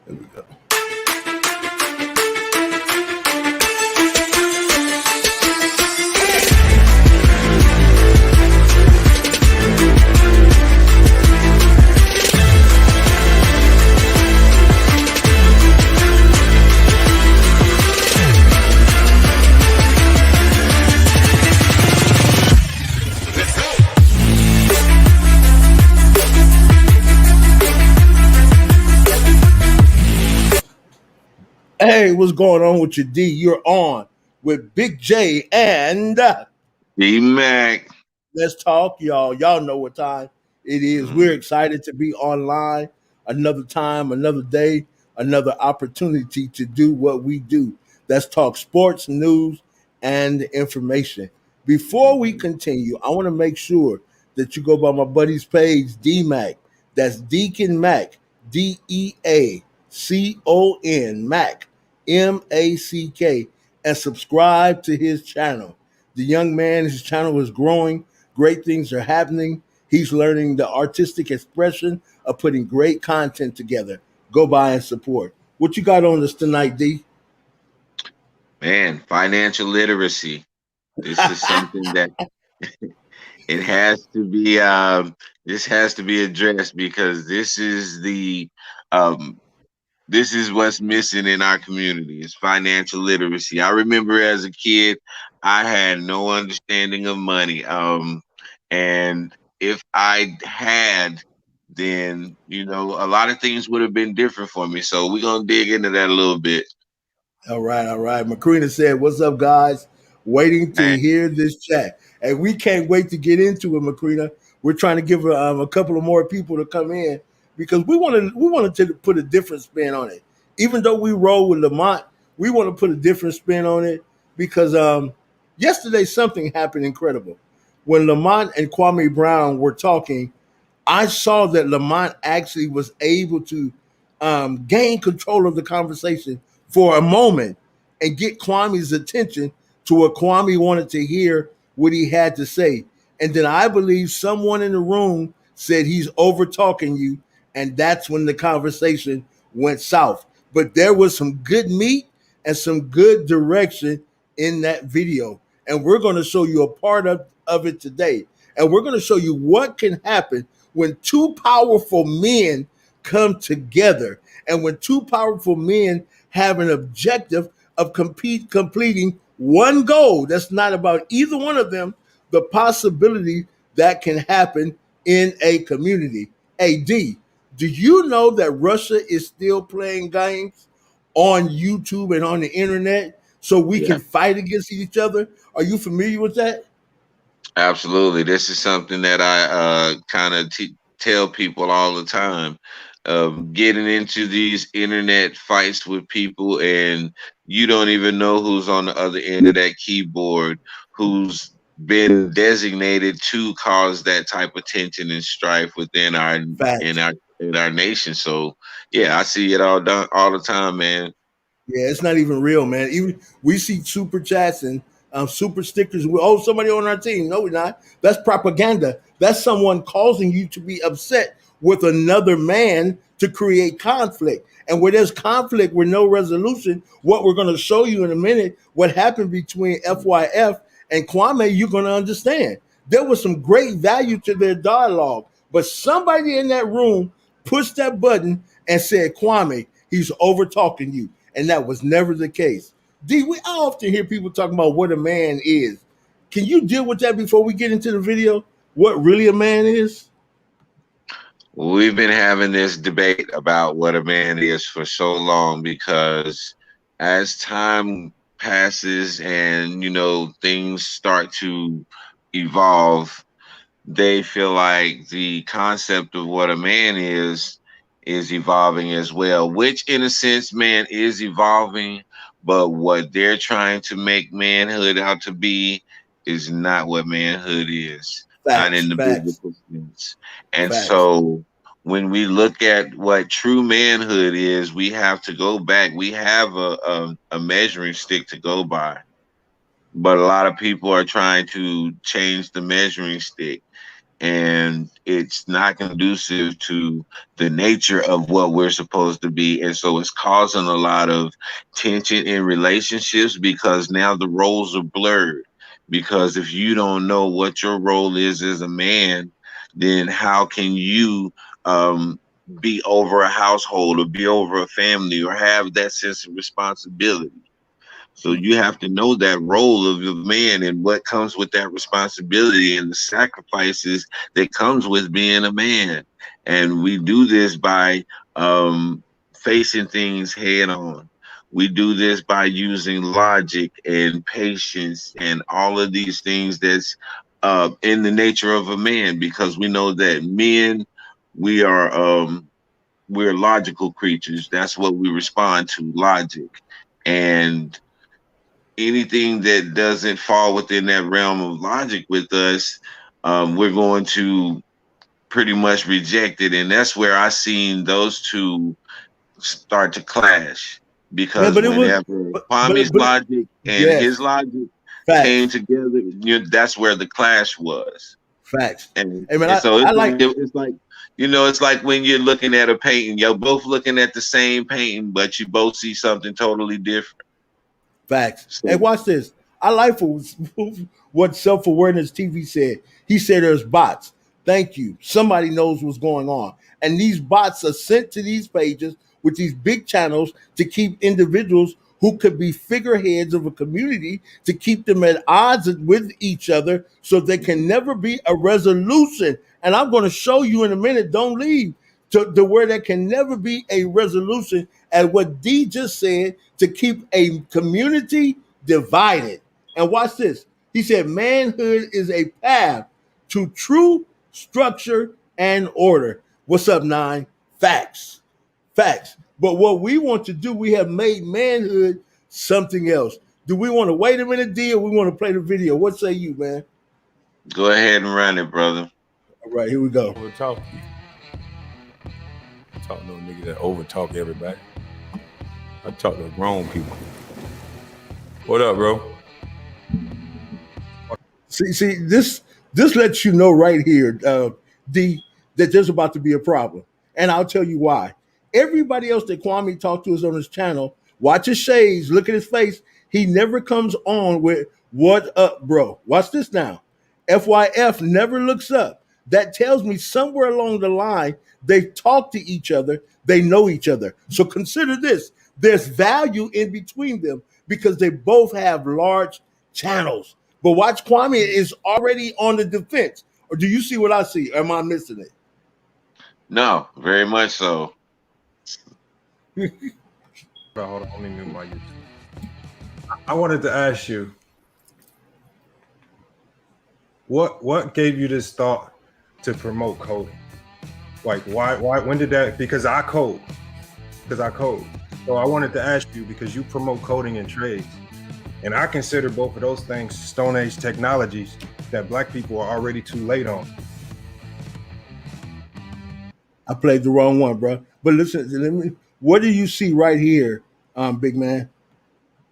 There we go. Hey, what's going on with you, D? You're on with Big J and D Mack. let's talk, y'all. Y'all know what time it is. We're Mhm. excited to be online. Another time, another day, another opportunity to do what we do. Let's talk sports, news, and information. Before we continue, I want to make sure that you go by my buddy's page, D Mack. That's Deacon Mack, DEACON Mack, MACK, and subscribe to his channel. The young man, his channel is growing. Great things are happening. He's learning the artistic expression of putting great content together. Go by and support. What you got on us tonight, D? Man, financial literacy. This is something that it has to be this has to be addressed because um this is what's missing in our community is financial literacy. I remember as a kid, I had no understanding of money. And if I had, then a lot of things would have been different for me. So we're gonna dig into that a little bit. All right, all right. Macrina said, "What's up, guys? Waiting to Man, hear this chat, and we can't wait to get into it, Macrina. We're trying to give a couple of more people to come in because we wanted to put a different spin on it. Even though we roll with Lamont, we want to put a different spin on it because yesterday something happened incredible when Lamont and Kwame Brown were talking. I saw that Lamont actually was able to gain control of the conversation for a moment and get Kwame's attention to what Kwame wanted to hear what he had to say. And then I believe someone in the room said he's over talking you, and that's when the conversation went south. But there was some good meat and some good direction in that video. And we're going to show you a part of it today. And we're going to show you what can happen when two powerful men come together and when two powerful men have an objective of completing one goal that's not about either one of them, the possibility that can happen in a community. Hey, D, do you know that Russia is still playing games on YouTube and on the internet so we yeah, can fight against each other? Are you familiar with that? absolutely. This is something that I kind of tell people all the time. Getting into these internet fights with people, and you don't even know who's on the other end of that keyboard, who's been designated to cause that type of tension and strife within our in Facts. our in our nation. So yeah, I see it all done all the time, man. Yeah, it's not even real, man. Even we see super chats and super stickers. Oh, somebody on our team. No, we're not. That's propaganda. That's someone causing you to be upset with another man to create conflict. And where there's conflict with no resolution, what we're going to show you in a minute, what happened between FYF and Kwame, you're going to understand. There was some great value to their dialogue, but somebody in that room pushed that button and said, Kwame, he's over talking you. And that was never the case. D, I often hear people talking about what a man is. Can you deal with that before we get into the video? What really a man is? We've been having this debate about what a man is for so long because as time passes and things start to evolve, they feel like the concept of what a man is evolving as well, which in a sense man is evolving, but what they're trying to make manhood out to be is not what manhood is, not Facts, in the facts, biblical sense. And facts. so when we look at what true manhood is, we have to go back. We have a measuring stick to go by, but a lot of people are trying to change the measuring stick. and it's not conducive to the nature of what we're supposed to be. And so it's causing a lot of tension in relationships because now the roles are blurred. Because if you don't know what your role is as a man, then how can you be over a household or be over a family or have that sense of responsibility? So you have to know that role of the man and what comes with that responsibility and the sacrifices that comes with being a man. And we do this by facing things head on. We do this by using logic and patience and all of these things that's in the nature of a man, because we know that men, we are we're logical creatures. That's what we respond to, logic. And anything that doesn't fall within that realm of logic with us, we're going to pretty much reject it. And that's where I seen those two start to clash. Man, Because but it was, whenever but Kwame's logic and yes, his logic came facts, together, that's where the clash was. facts. And, Hey man, and so I like. it's like, it's like when you're looking at a painting, you're both looking at the same painting, but you both see something totally different. Facts. Hey, So watch this. I like what Self Awareness TV said. He said there's bots. Thank you. Somebody knows what's going on. And these bots are sent to these pages with these big channels to keep individuals who could be figureheads of a community, to keep them at odds with each other so there can never be a resolution. And I'm going to show you in a minute, don't leave, to where there can never be a resolution, as what D just said, to keep a community divided. And watch this. He said, manhood is a path to true structure and order. What's up, Nine? Facts. Facts. But what we want to do, we have made manhood something else. Do we want to wait a minute, D, or we want to play the video? What say you, man? go ahead and run it, brother. All right, here we go. Over talk you. I talk to no nigga that over talk everybody. I talk to grown people. What up, bro? See, this lets you know right here, D, that there's about to be a problem. And I'll tell you why. Everybody else that Kwame talked to us on his channel, watch his shades, look at his face. He never comes on with "What up, bro?" Watch this now. FYF never looks up. That tells me somewhere along the line they talk to each other, they know each other. So consider this: there's value in between them because they both have large channels. But watch, Kwame is already on the defense. Or do you see what I see? Or am I missing it? No, very much so. Hold on, let me mute my YouTube. I wanted to ask you, what gave you this thought to promote coding? Like, why? When did that? Because I code. So I wanted to ask you, because you promote coding and trades, and I consider both of those things Stone Age technologies that Black people are already too late on. I played the wrong one, bro. But listen, what do you see right here, big man?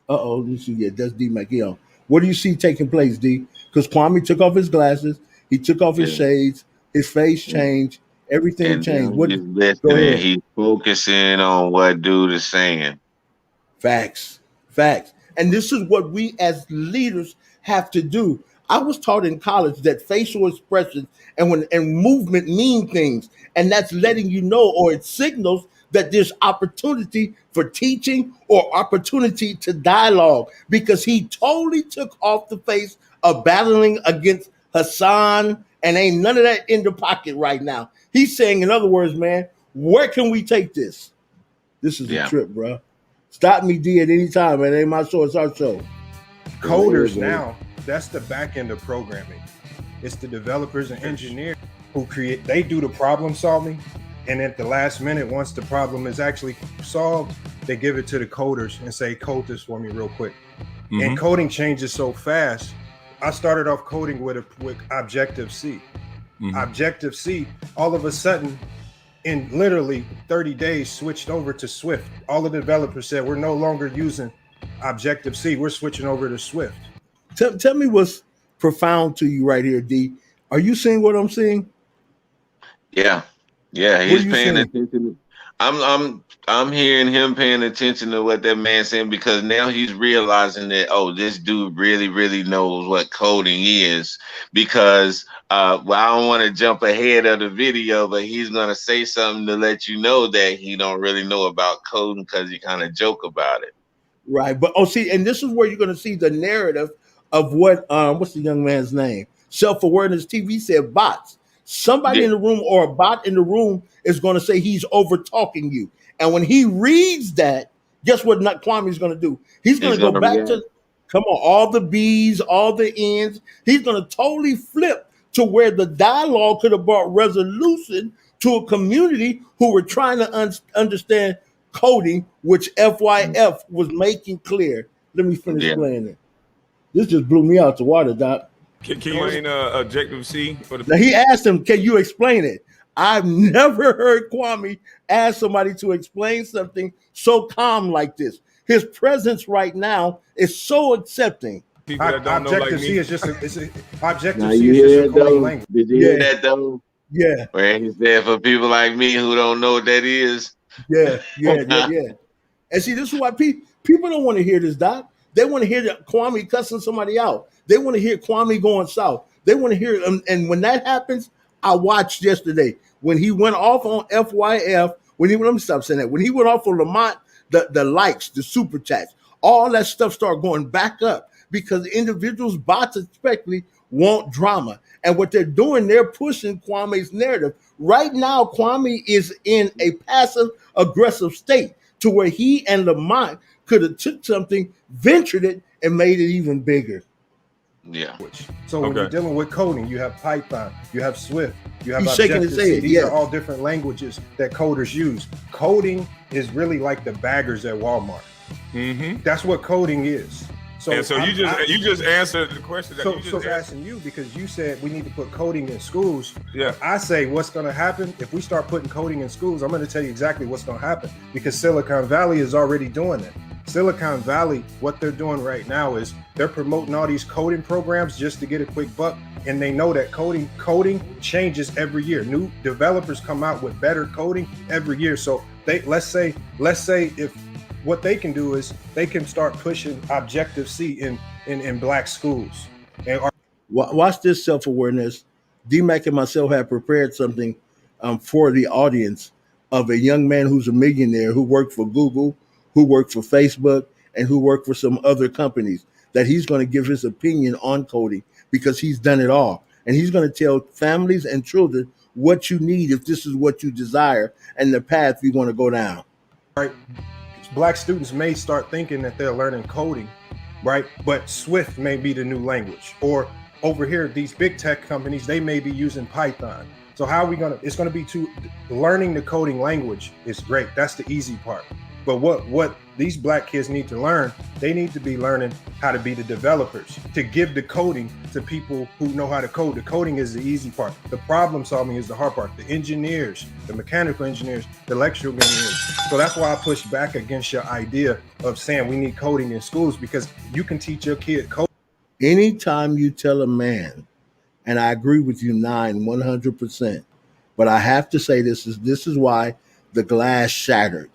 Let me see. Yeah, that's D Mack. What do you see taking place, D? Because Kwame took off his glasses, he took off his shades, his face changed, everything And changed. he's listening, he's focusing on what dude is saying. Facts. And this is what we as leaders have to do. I was taught in college that facial expressions and movement mean things, and that's letting you know, or it signals that there's opportunity for teaching or opportunity to dialogue, because he totally took off the face of battling against Hassan, and ain't none of that in the pocket right now. He's saying, in other words, man, where can we take this? This is a trip, bro. Stop me, D, at any time, man. It ain't my show, it's our show. Coders now, that's the back end of programming. It's the developers and engineers who create, they do the problem solving. And at the last minute, once the problem is actually solved, they give it to the coders and say, code this for me real quick. Mm-hmm. And coding changes so fast. I started off coding with Objective-C. Mm-hmm. Objective-C, all of a sudden, in literally 30 days, switched over to Swift. All the developers said, we're no longer using Objective-C. We're switching over to Swift. Tell me what's profound to you right here, D. Are you seeing what I'm seeing? Yeah, yeah, What are he's you paying seeing? attention. I'm hearing him paying attention to what that man's saying because now he's realizing that this dude really knows what coding is. Because well, I don't want to jump ahead of the video, but he's gonna say something to let you know that he don't really know about coding because he kind of joke about it. Right. But see, and this is where you're going to see the narrative of what's the young man's name? Self-awareness TV said bots. Somebody Yeah, in the room or a bot in the room is going to say he's over talking you. And when he reads that, guess what Kwame's going to do? He's going he's to go gonna back react. to, come on, all the B's, all the N's. He's going to totally flip to where the dialogue could have brought resolution to a community who were trying to understand coding, which FYF was making clear. Let me finish Yeah. playing it. This just blew me out the water, Doc. Can you explain Objective C for the Now he asked him, "Can you explain it?" I've never heard Kwame ask somebody to explain something so calm like this. His presence right now is so accepting. people that don't know like Objective C me? is just Objective Now C you is hear just a that coding though? language. Did you hear that though? Yeah, Where he said for people like me who don't know what that is. yeah. And see, this is why people don't want to hear this, Doc. They want to hear that Kwame cussing somebody out. They want to hear Kwame going south. They want to hear, and when that happens, I watched yesterday when he went off on FYF. Let me stop saying that. When he went off on Lamont, the likes, the super chats, all that stuff started going back up because individuals, bots especially, want drama. And what they're doing, they're pushing Kwame's narrative. Right now, Kwame is in a passive aggressive state to where he and Lamont could have took something, ventured it, and made it even bigger. Yeah. So when you're dealing with coding, you have Python, you have Swift, you have He's shaking his Objective-C. head. These Yeah. are all different languages that coders use. Coding is really like the baggers at Walmart. Mm-hmm. That's what coding is. So, And so you just answered the question that so, you just so it's asked. asking you because you said we need to put coding in schools. Yeah. I say what's going to happen if we start putting coding in schools. I'm going to tell you exactly what's going to happen because Silicon Valley is already doing it. Silicon Valley, what they're doing right now is they're promoting all these coding programs just to get a quick buck, and they know that coding changes every year. New developers come out with better coding every year. So let's say if what they can do is they can start pushing Objective-C in black schools. And Watch this self-awareness. D Mack and myself have prepared something for the audience of a young man who's a millionaire who worked for Google, who worked for Facebook, and who worked for some other companies, that he's going to give his opinion on coding because he's done it all. And he's going to tell families and children what you need if this is what you desire and the path you want to go down. right, black students may start thinking that they're learning coding, right? But Swift may be the new language. Or over here, these big tech companies, they may be using Python. So how are we gonna? It's gonna be learning the coding language is great. That's the easy part. But what these black kids need to learn, they need to be learning how to be the developers, to give the coding to people who know how to code. The coding is the easy part. The problem solving is the hard part. The engineers, the mechanical engineers, the electrical engineers. So that's why I push back against your idea of saying we need coding in schools, because you can teach your kid code. Anytime you tell a man, and I agree with you 100%, but I have to say this is why the glass shattered.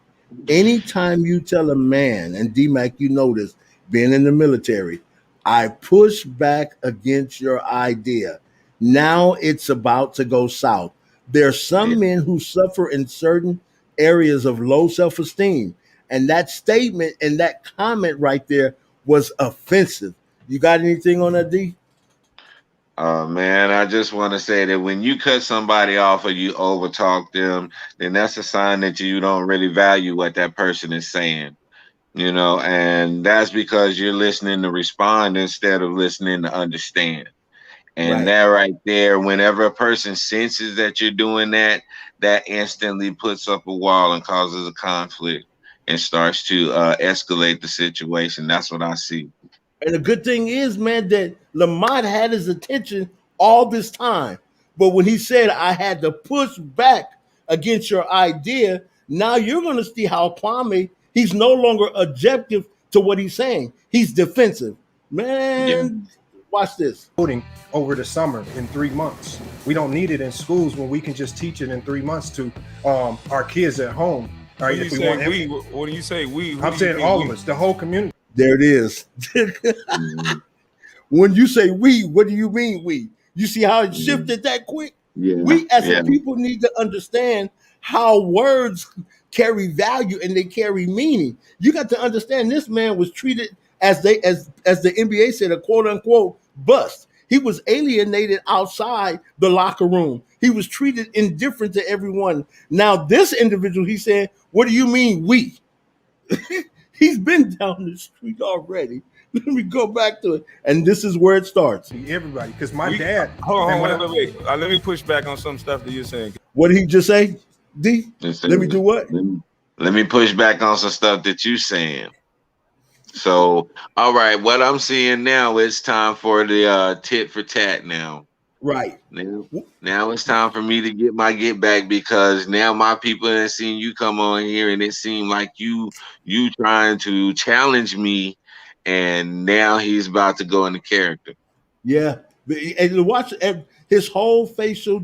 Anytime you tell a man, and D Mack, you know this, being in the military, I push back against your idea. Now it's about to go south. There are some men who suffer in certain areas of low self-esteem. And that statement and that comment right there was offensive. You got anything on that, D? Man, I just want to say that when you cut somebody off or you overtalk them, then that's a sign that you don't really value what that person is saying, and that's because you're listening to respond instead of listening to understand. And Right. that right there, whenever a person senses that you're doing that, that instantly puts up a wall and causes a conflict and starts to escalate the situation. That's what I see. And the good thing is, man, that Lamont had his attention all this time. But when he said, I had to push back against your idea, now you're going to see how Kwame, he's no longer objective to what he's saying. He's defensive. Man, watch this. Coding over the summer in 3 months. We don't need it in schools when we can just teach it in 3 months to our kids at home. All right, When you say we, I'm saying all of us, the whole community. There it is. When you say we, what do you mean we? You see how it shifted that quick? Yeah. We as a people need to understand how words carry value and they carry meaning. You got to understand this man was treated as the NBA said, a quote unquote bust. He was alienated outside the locker room. He was treated indifferent to everyone. Now this individual, he said, what do you mean we? He's been down the street already. Let me go back to it. And this is where it starts. Everybody, because my dad. Hold on, wait. Let me push back on some stuff that you're saying. What did he just say, D? Let me do what? Let me push back on some stuff that you're saying. So, all right, what I'm seeing now, it's time for the tit for tat now. Right. Now it's time for me to get my get back, because now my people have seen you come on here and it seemed like you trying to challenge me, and now he's about to go into character. Yeah. And watch his whole facial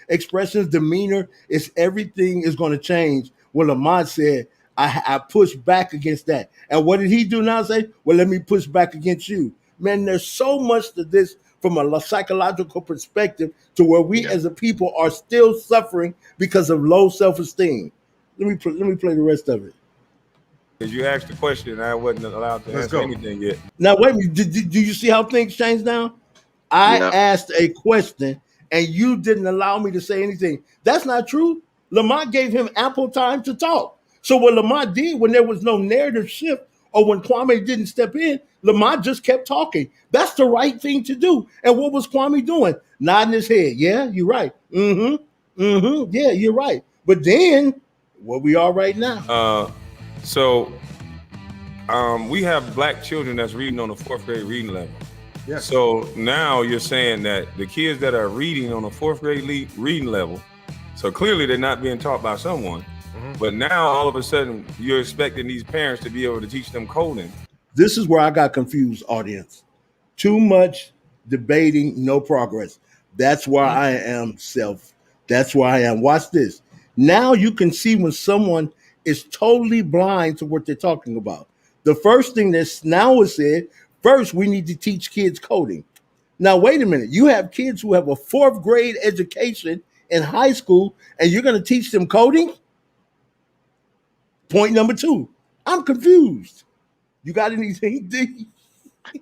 expressions, demeanor, everything is going to change. What Lamont said, I pushed back against that. And what did he do now? Say, well, let me push back against you. Man, there's so much to this from a psychological perspective to where we as a people are still suffering because of low self-esteem. Let me play the rest of it. Because you asked the question, I wasn't allowed to answer anything yet. Now, wait a minute. Do you see how things change now? I asked a question and you didn't allow me to say anything. That's not true. Lamont gave him ample time to talk. So what Lamont did when there was no narrative shift or when Kwame didn't step in, Lamont just kept talking. That's the right thing to do. And what was Kwame doing? Nodding his head. Yeah, you're right. Yeah, you're right. But then, where we are right now. So we have black children that's reading on the 4th grade reading level. Yes. So now you're saying that the kids that are reading on the 4th grade reading level, so clearly they're not being taught by someone. But now all of a sudden you're expecting these parents to be able to teach them coding. This is where I got confused, audience. Too much debating, no progress. That's where I am, self. That's where I am. Watch this. Now you can see when someone is totally blind to what they're talking about. The first thing that now is said, first, we need to teach kids coding. Now, wait a minute. You have kids who have a 4th grade education in high school, and you're going to teach them coding? Point number 2, I'm confused. You got anything, D?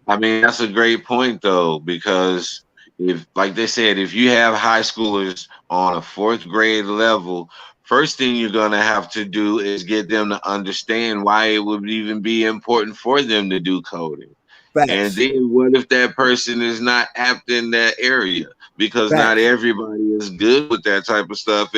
I mean, that's a great point, though, because if, like they said, if you have high schoolers on a 4th grade level, first thing you're going to have to do is get them to understand why it would even be important for them to do coding. Facts. And then what if that person is not apt in that area? Because Facts. Not everybody is good with that type of stuff.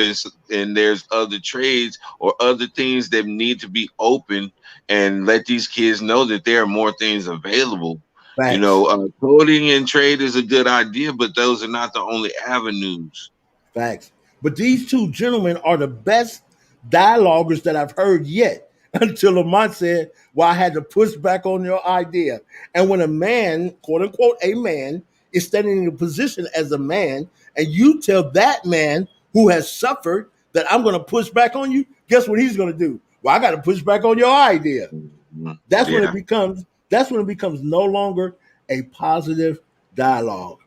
And there's other trades or other things that need to be open and let these kids know that there are more things available. Facts. You know, coding and trade is a good idea, but those are not the only avenues. Facts. But these two gentlemen are the best dialoguers that I've heard yet, until Lamont said, well, I had to push back on your idea. And when a man, quote unquote, a man, is standing in a position as a man, and you tell that man who has suffered that I'm going to push back on you, guess what he's going to do? Well, I got to push back on your idea. That's when it becomes no longer a positive dialogue.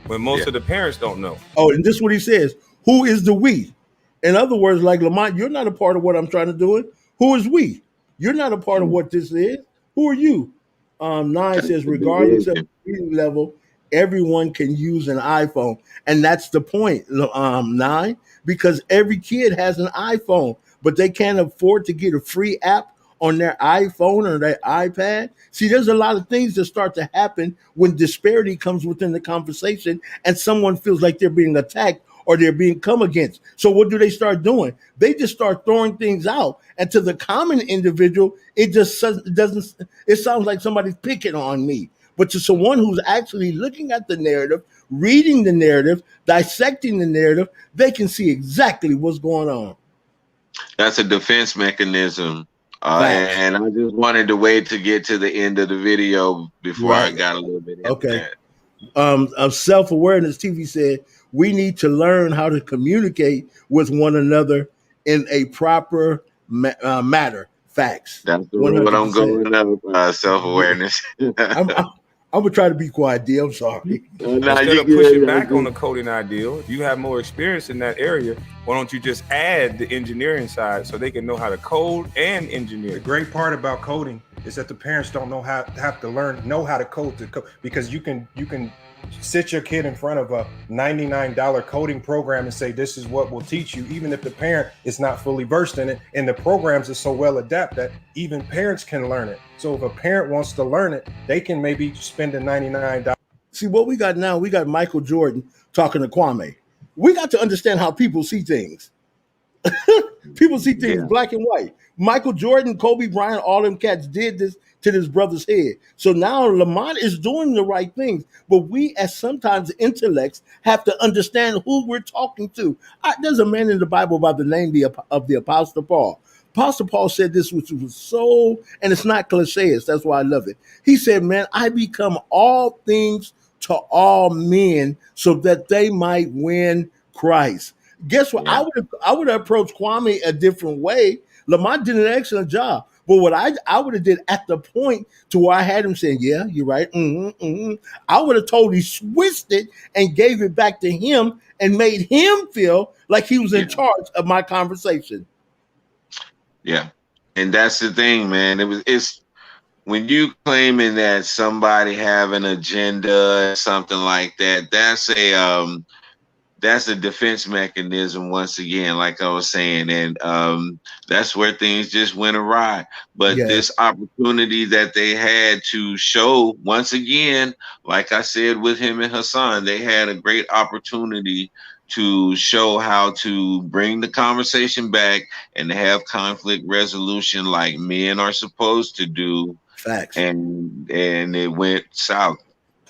When most of the parents don't know. Oh, and this is what he says. Who is the we? In other words, like Lamont, you're not a part of what I'm trying to do. Who is we? You're not a part of what this is. Who are you? 9 says, regardless of reading level, everyone can use an iPhone. And that's the point, 9, because every kid has an iPhone, but they can't afford to get a free app on their iPhone or their iPad. See, there's a lot of things that start to happen when disparity comes within the conversation and someone feels like they're being attacked or they're being come against. So what do they start doing? They just start throwing things out. And to the common individual, it just doesn't, it sounds like somebody's picking on me. But to someone who's actually looking at the narrative, reading the narrative, dissecting the narrative, they can see exactly what's going on. That's a defense mechanism. And I just wanted to wait to get to the end of the video before I got a little bit into that. of self-awareness TV said we need to learn how to communicate with one another in a proper matter. Facts. That's the road I'm 100%. going up. Self-awareness. I'm gonna try to be quiet, D. I'm sorry. Instead of pushing back on the coding ideal, you have more experience in that area. Why don't you just add the engineering side so they can know how to code and engineer? The great part about coding is that the parents don't know how to code because you can sit your kid in front of a $99 coding program and say this is what will teach you, even if the parent is not fully versed in it. And the programs are so well adapted that even parents can learn it. So if a parent wants to learn it, they can maybe spend the $99. See what we got now? We got Michael Jordan talking to Kwame. We got to understand how people see things. People see things black and white. Michael Jordan, Kobe Bryant, all them cats did this to his brother's head. So now Lamont is doing the right things, but we as sometimes intellects have to understand who we're talking to. There's a man in the Bible by the name of the Apostle Paul. Apostle Paul said this, which was so, and it's not cliches, that's why I love it. He said, man, I become all things to all men so that they might win Christ. Guess what? Yeah. I would have approached Kwame a different way. Lamont did an excellent job. But what I would have did at the point to where I had him saying, yeah, you're right. I would have totally switched it and gave it back to him and made him feel like he was in charge of my conversation. Yeah. And that's the thing, man. It's when you claiming that somebody have an agenda or something like that, that's a defense mechanism once again, like I was saying, and that's where things just went awry. But this opportunity that they had to show, once again, like I said with him and Hassan, they had a great opportunity to show how to bring the conversation back and to have conflict resolution like men are supposed to do. Facts. And it went south.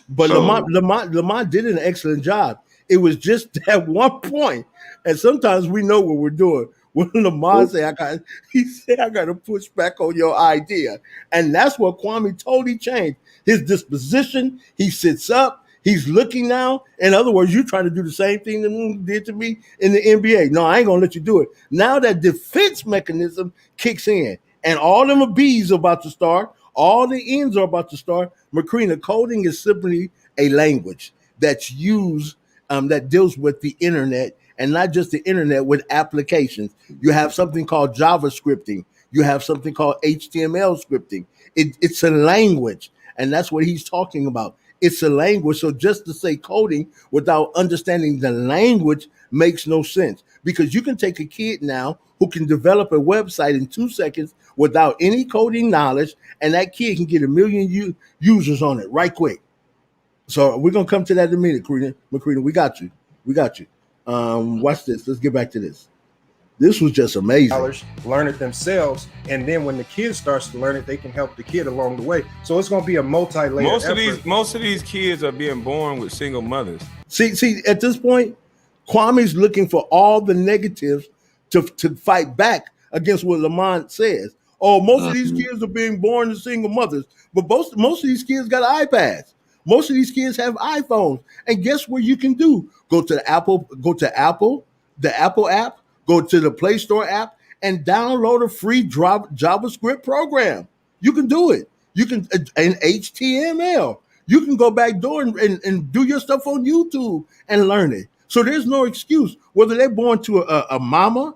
But so, Lamont did an excellent job. It was just at one point, and sometimes we know what we're doing. When Lamont said, I got to push back on your idea. And that's what Kwame totally changed. His disposition, he sits up, he's looking now. In other words, you're trying to do the same thing that you did to me in the NBA. No, I ain't going to let you do it. Now that defense mechanism kicks in, and all them B's are about to start, all the N's are about to start. Macrina, coding is simply a language that's used that deals with the internet, and not just the internet, with applications. You have something called JavaScripting. You have something called HTML scripting. It's a language, and that's what he's talking about. It's a language. So just to say coding without understanding the language makes no sense, because you can take a kid now who can develop a website in 2 seconds without any coding knowledge, and that kid can get 1 million users on it right quick. So we're going to come to that in a minute, Macrina. We got you. Watch this. Let's get back to this. This was just amazing. Learn it themselves, and then when the kid starts to learn it, they can help the kid along the way. So it's going to be a multi-layer effort. Most of these kids are being born with single mothers. See, at this point, Kwame's looking for all the negatives to fight back against what Lamont says. Oh, most of these kids are being born to single mothers, but most of these kids got iPads. Most of these kids have iPhones. And guess what you can do? Go to the Apple app, go to the Play Store app, and download a free JavaScript program. You can do it. You can, and HTML. You can go back door and do your stuff on YouTube and learn it. So there's no excuse. Whether they're born to a mama,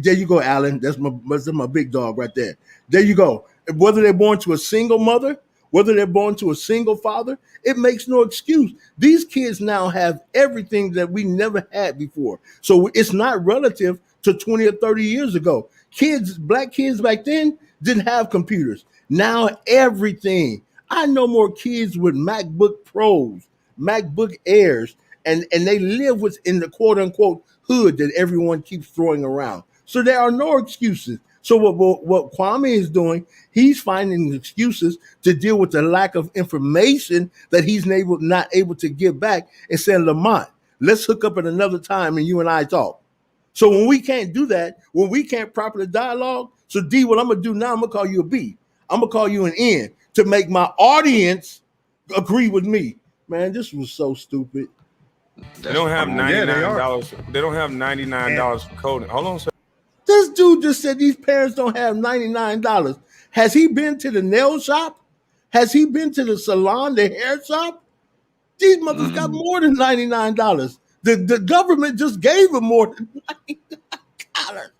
there you go, Alan. That's my big dog right there. There you go. Whether they're born to a single mother, whether they're born to a single father, it makes no excuse. These kids now have everything that we never had before. So it's not relative to 20 or 30 years ago. Black kids back then didn't have computers. Now everything. I know more kids with MacBook Pros, MacBook Airs, and they live within the quote unquote hood that everyone keeps throwing around. So there are no excuses. So what Kwame is doing, he's finding excuses to deal with the lack of information that he's not able to give back, and saying, Lamont, let's hook up at another time and you and I talk. So when we can't do that, when we can't properly dialogue, so D, what I'm going to do now, I'm going to call you a B. I'm going to call you an N to make my audience agree with me. Man, this was so stupid. They don't have $99. Yeah, they don't have $99 for coding. Hold on, sir. This dude just said these parents don't have $99. Has he been to the nail shop? Has he been to the salon, the hair shop? These mothers got more than $99. The government just gave them more than $99.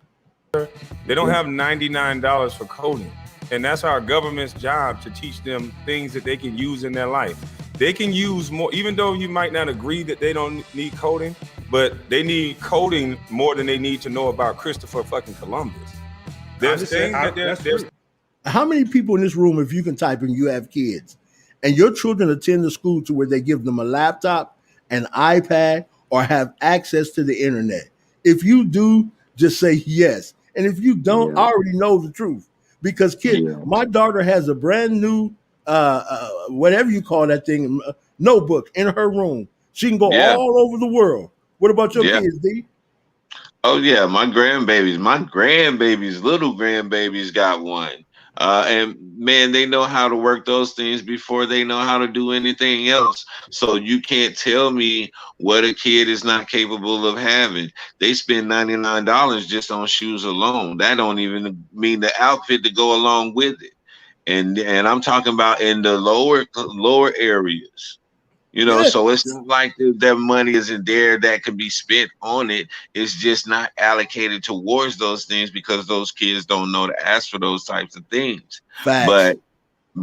They don't have $99 for coding. And that's our government's job, to teach them things that they can use in their life. They can use more, even though you might not agree that they don't need coding, but they need coding more than they need to know about Christopher fucking Columbus. There's things that How many people in this room, if you can type in, you have kids, and your children attend the school to where they give them a laptop, an iPad, or have access to the internet? If you do, just say yes. And if you don't, I already know the truth. Because my daughter has a brand new, whatever you call that thing, notebook in her room. She can go all over the world. What about your kids, D? Oh yeah, my grandbabies, little grandbabies got one. And man, they know how to work those things before they know how to do anything else. So you can't tell me what a kid is not capable of having. They spend $99 just on shoes alone. That don't even mean the outfit to go along with it. And I'm talking about in the lower areas. So it's not like that money isn't there that can be spent on it. It's just not allocated towards those things because those kids don't know to ask for those types of things. Facts. But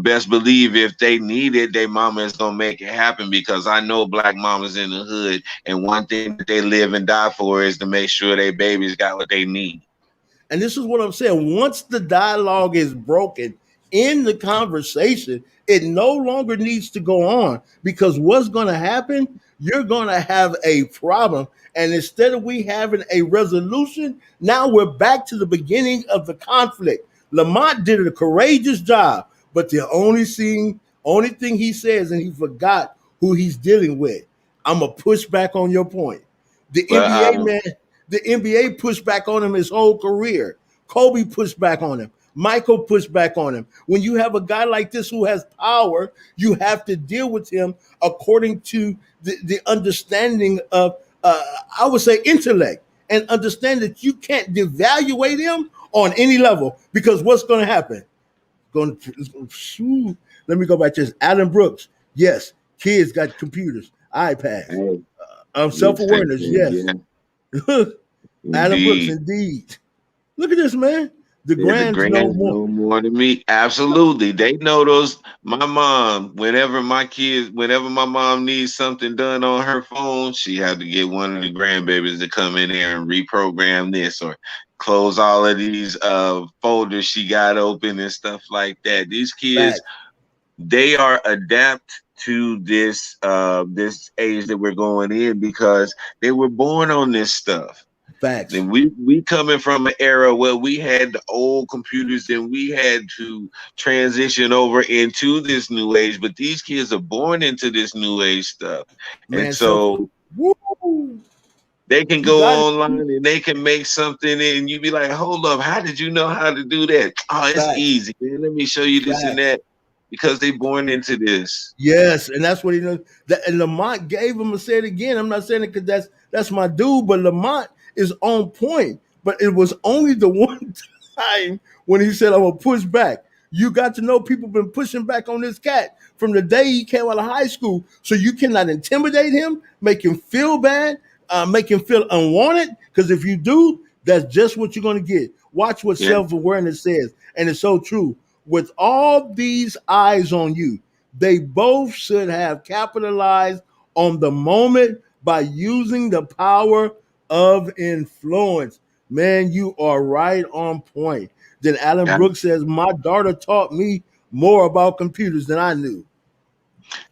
best believe if they need it, their mama is going to make it happen, because I know black mamas in the hood, and one thing that they live and die for is to make sure their babies got what they need. And this is what I'm saying. Once the dialogue is broken in the conversation, it no longer needs to go on, because what's going to happen, you're going to have a problem. And instead of we having a resolution, now we're back to the beginning of the conflict. Lamont did a courageous job, but the only thing he says, and he forgot who he's dealing with. I'm going to push back on your point. The NBA pushed back on him his whole career. Kobe pushed back on him. Michael pushed back on him. When you have a guy like this who has power, you have to deal with him according to the understanding of, I would say, intellect, and understand that you can't devaluate him on any level, because what's going to happen? Let me go back to this. Adam Brooks. Yes, kids got computers, iPads, self-awareness. Yes. Adam Brooks, indeed. Look at this, man. The grands know more than me. Absolutely. They know those. My mom, whenever my mom needs something done on her phone, she had to get one of the grandbabies to come in there and reprogram this or close all of these folders she got open and stuff like that. These kids, they are adapt to this age that we're going in, because they were born on this stuff. Facts. And we coming from an era where we had the old computers and we had to transition over into this new age, but these kids are born into this new age stuff. Man, and so they can go online and they can make something, and you be like, hold up, how did you know how to do that? Oh, it's easy, man. Let me show you this and that, because they born into this. Yes, and that's what he knows. And Lamont gave him, and say it again. I'm not saying it because that's my dude, but Lamont is on point. But it was only the one time when he said, I'm going to push back. You got to know people been pushing back on this cat from the day he came out of high school. So you cannot intimidate him, make him feel bad, make him feel unwanted. Because if you do, that's just what you're going to get. Watch what self-awareness says. And it's so true. With all these eyes on you, they both should have capitalized on the moment by using the power of influence. Man, you are right on point. Then Alan Brooks says, my daughter taught me more about computers than I knew.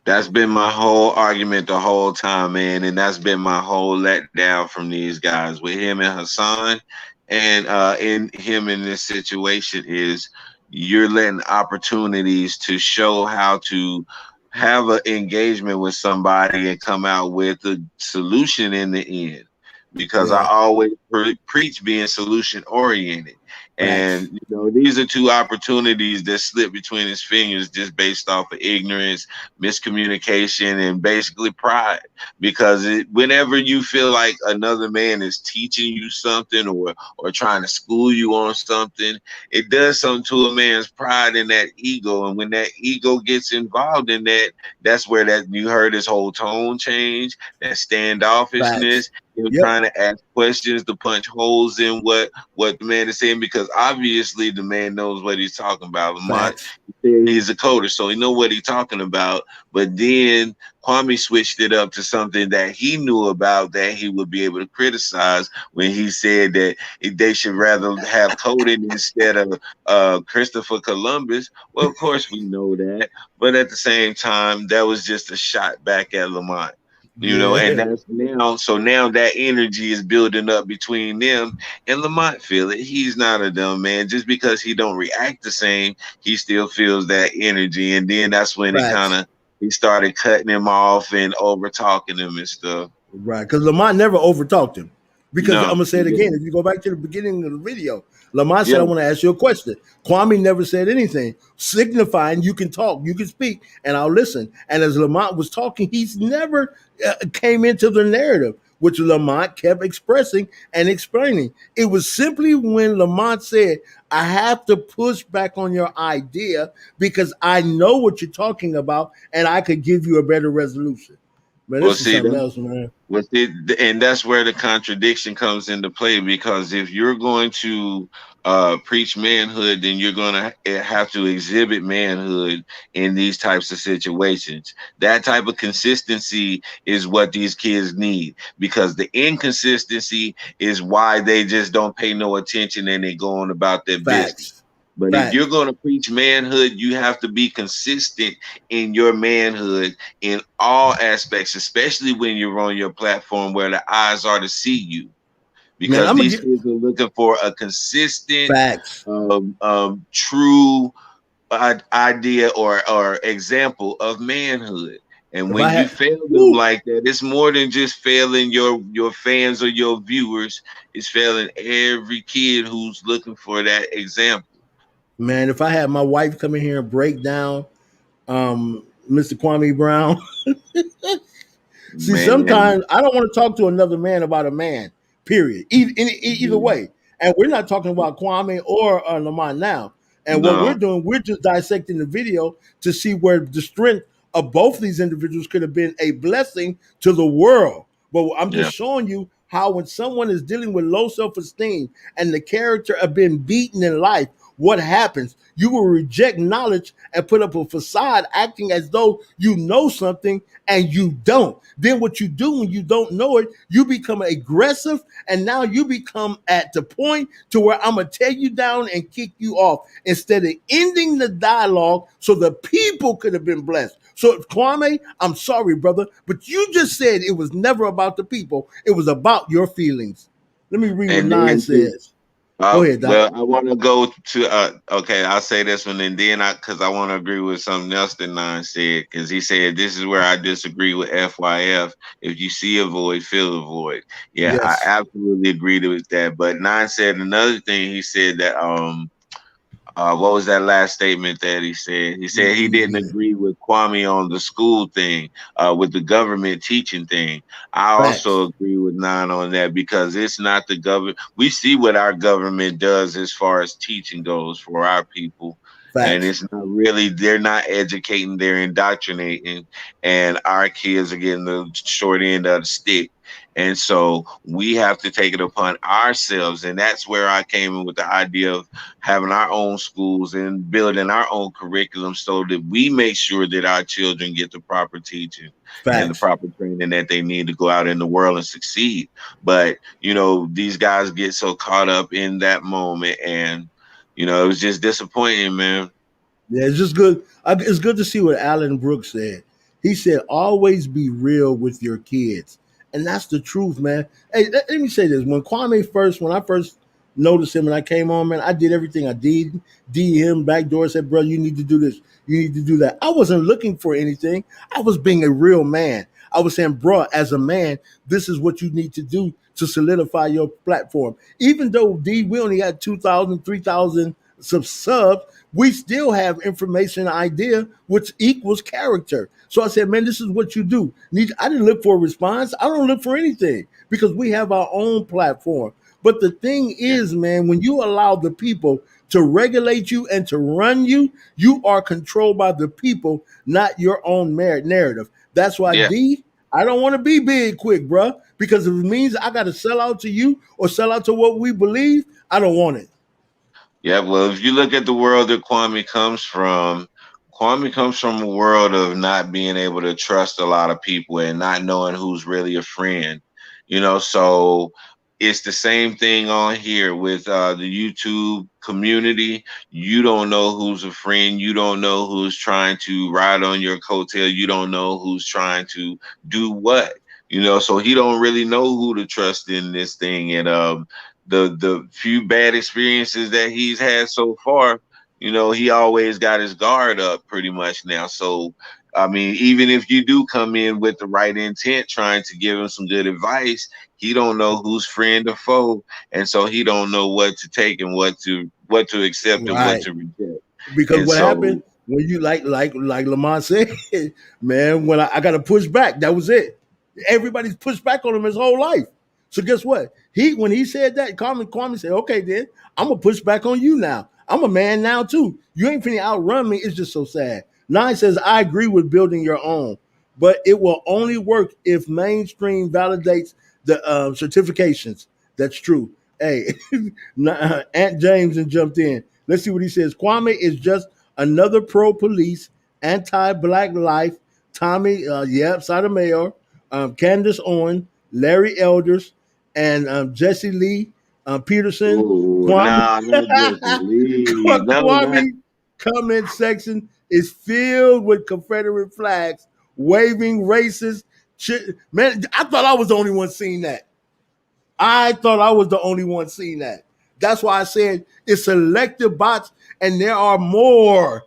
That's been my whole argument the whole time, man. And that's been my whole letdown from these guys with him and Hassan, and in this situation is you're letting opportunities to show how to have an engagement with somebody and come out with a solution in the end. Because I always preach being solution oriented. And you know, these are two opportunities that slip between his fingers just based off of ignorance, miscommunication, and basically pride. Because whenever you feel like another man is teaching you something or trying to school you on something, it does something to a man's pride and that ego. And when that ego gets involved in that, that's where that you heard his whole tone change, that standoffishness. You're trying to ask questions to punch holes in what the man is saying, because obviously the man knows what he's talking about. Lamont, he's a coder, so he know what he's talking about. But then Kwame switched it up to something that he knew about that he would be able to criticize when he said that they should rather have coding instead of Christopher Columbus. Well, of course we know that, but at the same time, that was just a shot back at Lamont. You know, and that's now that energy is building up between them, and Lamont feel it. He's not a dumb man. Just because he don't react the same, he still feels that energy. And then that's when he started cutting him off and over talking him and stuff. Right, because Lamont never over talked him. Because I'm gonna say it again. If you go back to the beginning of the video, Lamont said, "I want to ask you a question." Kwame never said anything, signifying you can talk, you can speak, and I'll listen. And as Lamont was talking, he's never came into the narrative, which Lamont kept expressing and explaining. It was simply when Lamont said, "I have to push back on your idea because I know what you're talking about, and I could give you a better resolution." Man, this is something else, man. And that's where the contradiction comes into play, because if you're going to preach manhood, then you're going to have to exhibit manhood in these types of situations. That type of consistency is what these kids need, because the inconsistency is why they just don't pay no attention and they go on about their business. But if you're going to preach manhood, you have to be consistent in your manhood in all aspects, especially when you're on your platform where the eyes are to see you. Because these kids are looking for a consistent, true idea or example of manhood. And when you fail them like that, it's more than just failing your fans or your viewers. It's failing every kid who's looking for that example. Man, if I had my wife come in here and break down Mr. Kwame Brown, see, sometimes I don't want to talk to another man about a man, period. Either way. And we're not talking about Kwame or Lamont now. And what we're doing, we're just dissecting the video to see where the strength of both these individuals could have been a blessing to the world. But I'm just showing you how when someone is dealing with low self-esteem and the character of being beaten in life, what happens? You will reject knowledge and put up a facade acting as though you know something and you don't. Then what you do when you don't know it, you become aggressive, and now you become at the point to where I'm going to tear you down and kick you off instead of ending the dialogue so the people could have been blessed. So Kwame, I'm sorry, brother, but you just said it was never about the people. It was about your feelings. Let me read what Nine says. Go ahead, Doc. Well, I want to go to okay, I'll say this one, and then because I want to agree with something else that Nine said, because he said this is where I disagree with FYF. If you see a void, fill a void. Yeah, I absolutely agree with that. But Nine said another thing. He said that what was that last statement that he said? He said he didn't agree with Kwame on the school thing, with the government teaching thing. I also agree with Nine on that, because it's not the government. We see what our government does as far as teaching goes for our people. And it's not really, they're not educating, they're indoctrinating, and our kids are getting the short end of the stick. And so we have to take it upon ourselves. And that's where I came in with the idea of having our own schools and building our own curriculum so that we make sure that our children get the proper teaching and the proper training that they need to go out in the world and succeed. But, you know, these guys get so caught up in that moment, and, you know, it was just disappointing, man. Yeah, it's just good. It's good to see what Alan Brooks said. He said, always be real with your kids. And that's the truth, man. Hey, let me say this. When I first noticed him and I came on, man, I did everything I did. DM, backdoor, said, bro, you need to do this. You need to do that. I wasn't looking for anything. I was being a real man. I was saying, bro, as a man, this is what you need to do to solidify your platform. Even though D, we only had 2,000, 3,000 subs, we still have information idea, which equals character. So I said, man, this is what you do. I didn't look for a response. I don't look for anything because we have our own platform. But the thing is, man, when you allow the people to regulate you and to run you, you are controlled by the people, not your own narrative. That's why, Yeah. D, I don't want to be big quick, bro, because if it means I got to sell out to you or sell out to what we believe, I don't want it. Yeah, well, if you look at the world that Kwame comes from a world of not being able to trust a lot of people and not knowing who's really a friend, so it's the same thing on here with the YouTube community. You don't know who's a friend. You don't know who's trying to ride on your coattail. You don't know who's trying to do what, so he don't really know who to trust in this thing. And the few bad experiences that he's had so far, he always got his guard up pretty much now. So, I mean, even if you do come in with the right intent, trying to give him some good advice, he don't know who's friend or foe, and so he don't know what to take and what to accept and what to reject. Because what happened when you like Lamont said, man, when I got to push back, that was it. Everybody's pushed back on him his whole life. So guess what? When he said that, Kwame said, okay, then I'm going to push back on you now. I'm a man now, too. You ain't finna outrun me. It's just so sad. Nine says, I agree with building your own, but it will only work if mainstream validates the certifications. That's true. Hey, Aunt James jumped in. Let's see what he says. Kwame is just another pro-police, anti-black life. Tommy, Sotomayor, Candace Owen, Larry Elders, and Jesse Lee Peterson. Ooh, Kwame comment section is filled with Confederate flags, waving racist. Man, I thought I was the only one seeing that. That's why I said it's selective bots, and there are more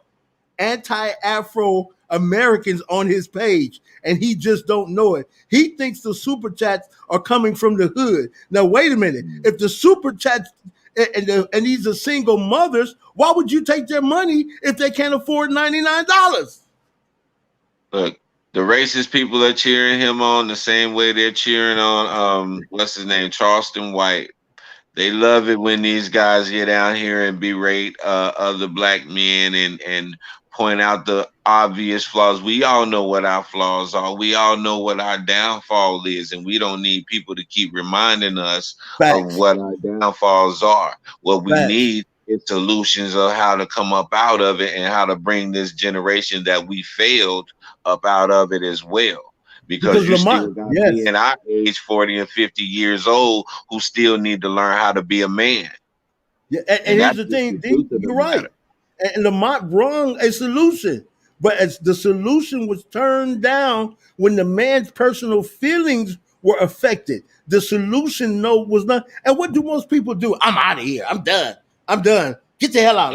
anti-Afro Americans on his page, and he just don't know it. He thinks the super chats are coming from the hood. Now, wait a minute. If the super chats and these are single mothers, why would you take their money if they can't afford $99? Look, the racist people are cheering him on the same way they're cheering on what's his name, Charleston White. They love it when these guys get out here and berate other black men and point out the obvious flaws. We all know what our flaws are. We all know what our downfall is, and we don't need people to keep reminding us of what our downfalls are. What we need is solutions of how to come up out of it and how to bring this generation that we failed up out of it as well. Because you still got me in our age, 40 and 50 years old, who still need to learn how to be a man. Yeah, and here's the thing, D, you're right. And Lamont brung a solution, but as the solution was turned down when the man's personal feelings were affected. The solution was not. And what do most people do? I'm out of here. I'm done. Get the hell out.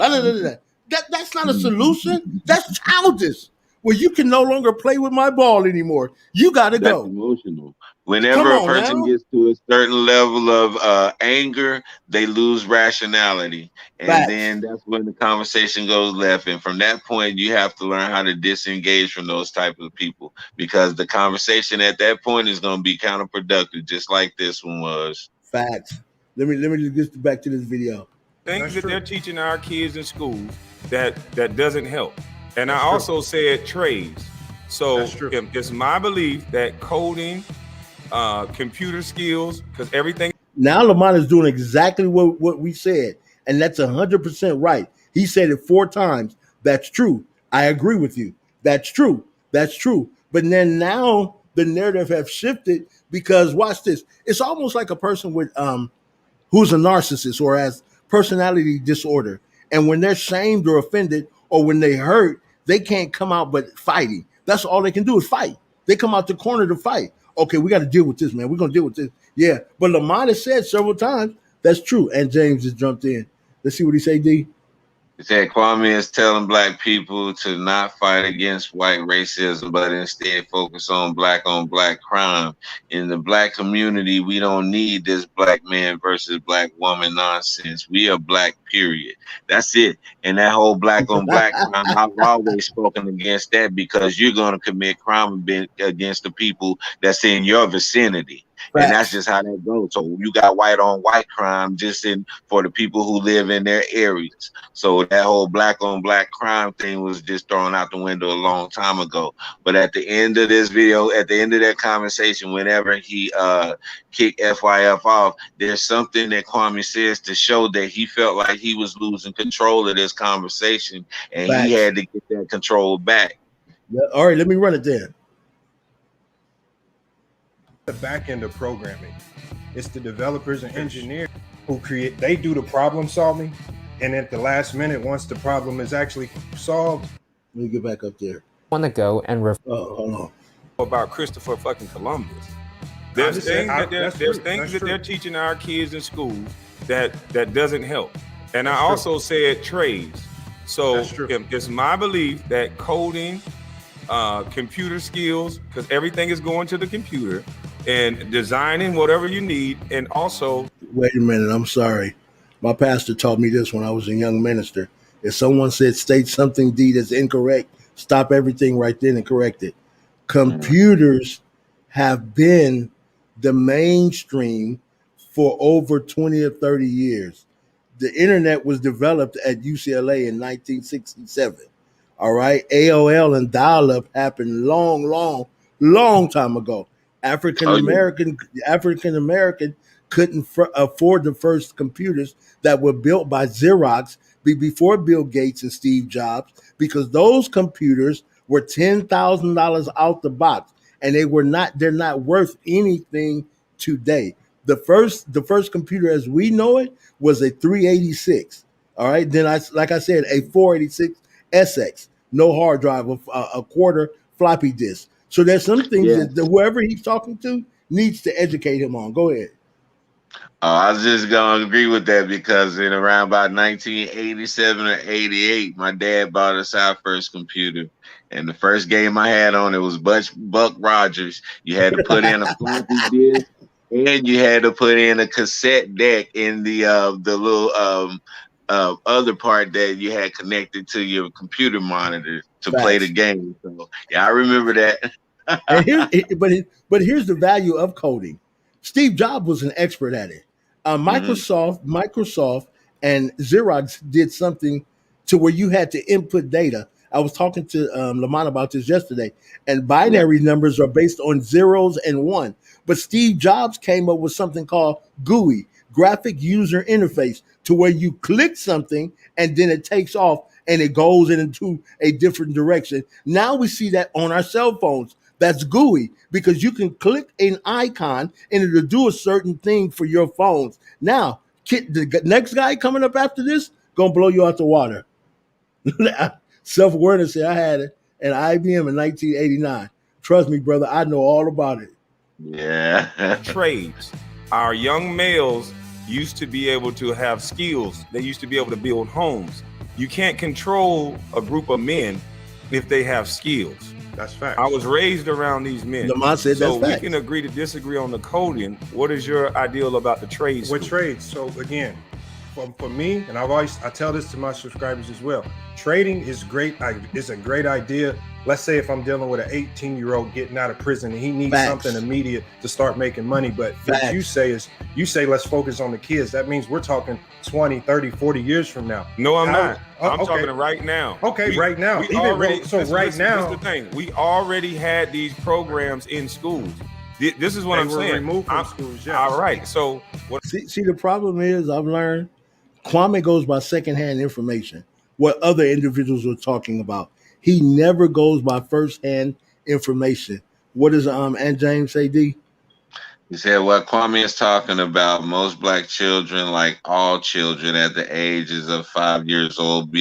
That's not a solution. That's childish. Well, you can no longer play with my ball anymore. You got to go. That's emotional. Whenever a person gets to a certain level of anger, they lose rationality. And then that's when the conversation goes left. And from that point, you have to learn how to disengage from those type of people, because the conversation at that point is going to be counterproductive, just like this one was. Facts. Let me get back to this video. Things that they're teaching our kids in school that doesn't help. And I also said trades. So it's my belief that coding, computer skills, because everything. Now Lamont is doing exactly what we said. And that's 100% right. He said it 4 times. That's true. I agree with you. That's true. But then now the narrative have shifted because watch this. It's almost like a person with who's a narcissist or has personality disorder. And when they're shamed or offended or when they hurt, they can't come out but fighting. That's all they can do is fight. They come out the corner to fight. Okay, we got to deal with this, man. We're going to deal with this. Yeah. But Lamont has said several times, that's true. And James just jumped in. Let's see what he say, D. He said Kwame is telling black people to not fight against white racism, but instead focus on black crime. In the black community, we don't need this black man versus black woman nonsense. We are black, period. That's it. And that whole black on black crime, I've always spoken against that because you're going to commit crime against the people that's in your vicinity. And that's just how that goes. So you got white on white crime just for the people who live in their areas. So that whole black on black crime thing was just thrown out the window a long time ago. But at the end of this video, at the end of that conversation, whenever he kicked FYF off, there's something that Kwame says to show that he felt like he was losing control of this conversation, and he had to get that control back. Yeah, all right, let me run it then. The back end of programming, it's the developers and engineers who they do the problem solving, and at the last minute, once the problem is actually solved, let me get back up there. Want to go and hold on. About Christopher fucking Columbus. There's things that they're teaching our kids in schools that doesn't help. And I also said trades. So it's my belief that coding, computer skills, because everything is going to the computer, and designing whatever you need, and also. Wait a minute, I'm sorry. My pastor taught me this when I was a young minister. If someone state something D that's incorrect, stop everything right then and correct it. Computers have been the mainstream for over 20 or 30 years. The internet was developed at UCLA in 1967. All right. AOL and dial-up happened long time ago. African American couldn't afford the first computers that were built by Xerox before Bill Gates and Steve Jobs, because those computers were $10,000 out the box, and they're not worth anything today. The first computer as we know it was a 386. All right. Then like I said, a 486 SX, no hard drive, a quarter floppy disk. So there's some things that whoever he's talking to needs to educate him on. Go ahead. I was just going to agree with that because in around about 1987 or 88, my dad bought us our first computer. And the first game I had on it was Buck Rogers. You had to put in a floppy disk, and you had to put in a cassette deck in the little other part that you had connected to your computer monitor to play the game. So yeah, I remember that. But here's the value of coding. Steve Jobs was an expert at it. Microsoft and Xerox did something to where you had to input data. I was talking to Lamont about this yesterday, and binary numbers are based on zeros and one. But Steve Jobs came up with something called GUI, graphic user interface, to where you click something and then it takes off and it goes into a different direction. Now we see that on our cell phones. That's GUI, because you can click an icon and it'll do a certain thing for your phones. Now, the next guy coming up after this gonna blow you out the water. Self-awareness said I had it at IBM in 1989. Trust me, brother, I know all about it. Yeah. Trades. Our young males used to be able to have skills. They used to be able to build homes. You can't control a group of men if they have skills. That's fact. I was raised around these men. Lamont said so that's we can agree to disagree on the coding. What is your ideal about the trades? With trades, so again, for me, and I tell this to my subscribers as well. Trading is great. It's a great idea. Let's say if I'm dealing with an 18-year-old getting out of prison and he needs something immediate to start making money. But what you say let's focus on the kids. That means we're talking 20, 30, 40 years from now. No, I'm not. I'm talking right now. Okay, right now. This is the thing. We already had these programs in schools. This is what I'm saying. Removed from schools, yes. All right. So what? See, the problem is I've learned Kwame goes by secondhand information, what other individuals are talking about. He never goes by firsthand information. What does Aunt James say, D? He said what Kwame is talking about, most black children, like all children at the ages of 5 years old,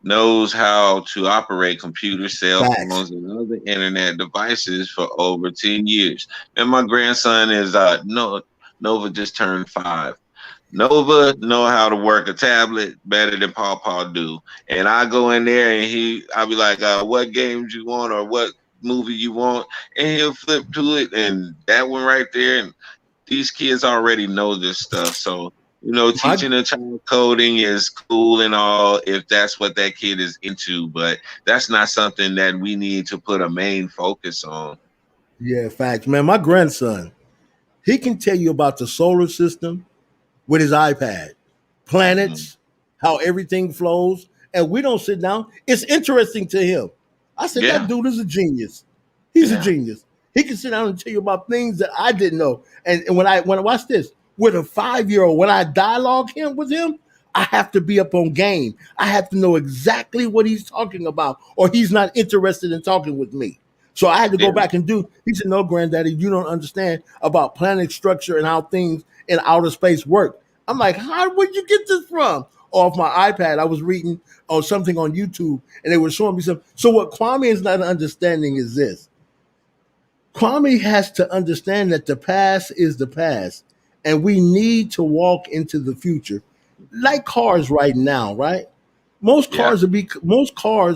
knows how to operate computers, cell phones, and other internet devices for over 10 years. And my grandson is Nova just turned 5. Nova know how to work a tablet better than Paw do. And I go in there and I'll be like, what games you want or what movie you want? And he'll flip to it and that one right there. And these kids already know this stuff. So, teaching a child coding is cool and all if that's what that kid is into, but that's not something that we need to put a main focus on. Yeah, facts, man. My grandson, he can tell you about the solar system with his iPad, planets, how everything flows, and we don't sit down. It's interesting to him. I said, that dude is a genius. He's a genius. He can sit down and tell you about things that I didn't know. And when I watch this with a 5-year-old, when I dialogue with him, I have to be up on game. I have to know exactly what he's talking about, or he's not interested in talking with me. So I had to go back and do. He said, "No, Granddaddy, you don't understand about planet structure and how things in outer space work." I'm like, where'd you get this from? Off my iPad, I was reading something on YouTube, and they were showing me something. So what Kwame is not understanding is this. Kwame has to understand that the past is the past, and we need to walk into the future. Like cars right now, right? Most cars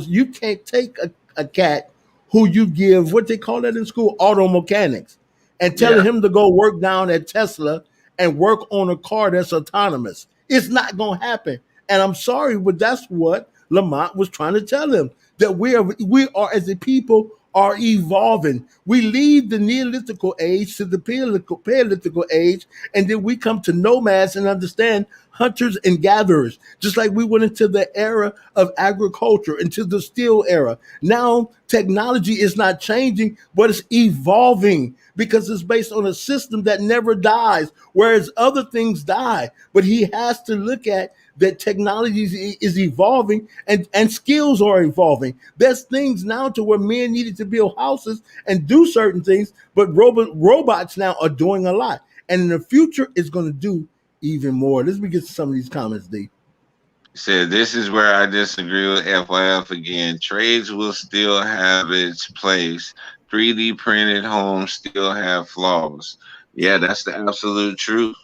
you can't take a cat who you give, what they call that in school, auto mechanics, and telling him to go work down at Tesla and work on a car that's autonomous. It's not going to happen. And I'm sorry, but that's what Lamont was trying to tell him, that we are as a people are evolving. We leave the Neolithical age to the Paleolithical age, and then we come to nomads and understand hunters and gatherers, just like we went into the era of agriculture, into the steel era. Now, technology is not changing, but it's evolving because it's based on a system that never dies, whereas other things die. But he has to look at that technology is evolving and skills are evolving. There's things now to where men needed to build houses and do certain things, but robots now are doing a lot. And in the future, it's going to do even more. Let's get to some of these comments, D. Said, this is where I disagree with FYF again. Trades will still have its place. 3D printed homes still have flaws. Yeah, that's the absolute truth.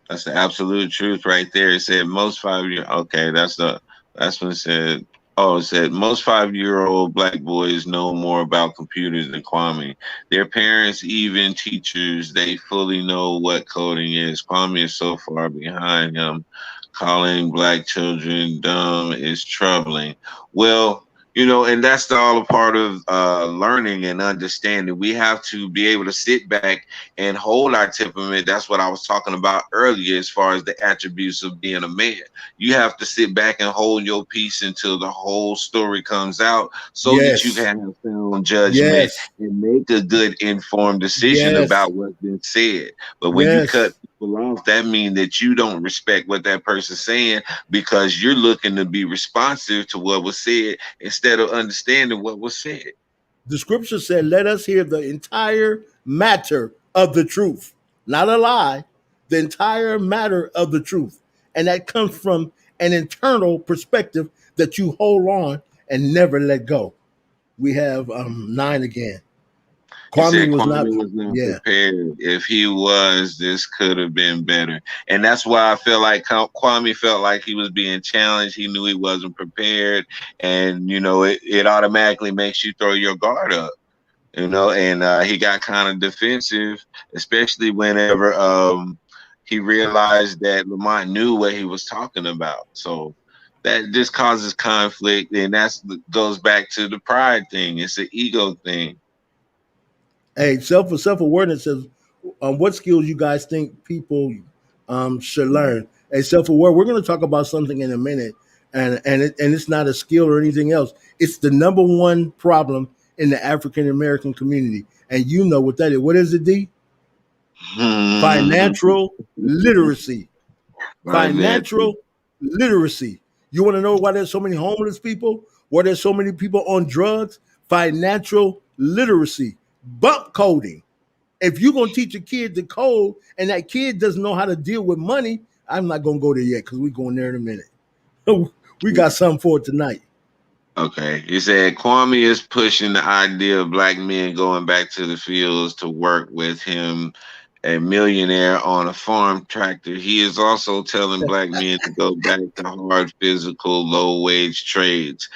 That's the absolute truth right there. It said most 5-year. Okay, that's when it said. Oh, it said most 5-year-old black boys know more about computers than Kwame. Their parents, even teachers, they fully know what coding is. Kwame is so far behind him. Calling black children dumb is troubling. Well, and that's all a part of learning and understanding. We have to be able to sit back and hold our temperament. That's what I was talking about earlier as far as the attributes of being a man. You have to sit back and hold your peace until the whole story comes out so that you can have sound judgment and make a good informed decision about what's been said. But when you cut people off, that means that you don't respect what that person's saying because you're looking to be responsive to what was said instead of understanding what was said. The scripture said, let us hear the entire matter of the truth, not a lie, the entire matter of the truth. And that comes from an internal perspective that you hold on and never let go. We have 9 again. Kwame was not prepared. If he was, this could have been better. And that's why I feel like Kwame felt like he was being challenged. He knew he wasn't prepared. And, it automatically makes you throw your guard up, and he got kind of defensive, especially whenever he realized that Lamont knew what he was talking about. So that just causes conflict. And that goes back to the pride thing. It's an ego thing. Hey, self-awareness says, what skills you guys think people should learn? Hey, self-aware. We're going to talk about something in a minute, and it's not a skill or anything else. It's the number one problem in the African American community, and you know what that is. What is it, D? Financial literacy. Financial literacy. You want to know why there's so many homeless people? Why there's so many people on drugs? Financial literacy. Bump coding. If you're going to teach a kid to code and that kid doesn't know how to deal with money, I'm not going to go there yet because we're going there in a minute. We got something for it tonight. Okay. You said Kwame is pushing the idea of black men going back to the fields to work with him a millionaire on a farm tractor. He is also telling black men to go back to hard, physical, low wage trades.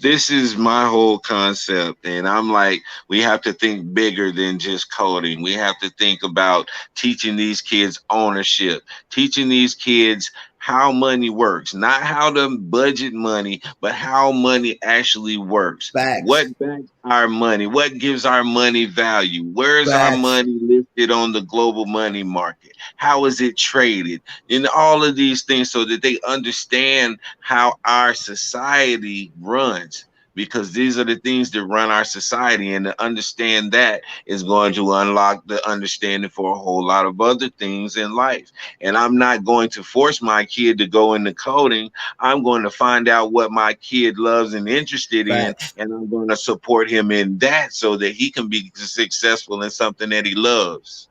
This is my whole concept. And I'm like, we have to think bigger than just coding. We have to think about teaching these kids ownership, teaching these kids how money works, not how to budget money, but how money actually works. Facts. What backs our money? What gives our money value? Where is our Facts. money listed on the global money market? How is it traded? And all of these things so that they understand how our society runs. Because these are the things that run our society, and to understand that is going to unlock the understanding for a whole lot of other things in life. And I'm not going to force my kid to go into coding. I'm going to find out what my kid loves and interested in, Facts. and I'm going to support him in that so that he can be successful in something that he loves.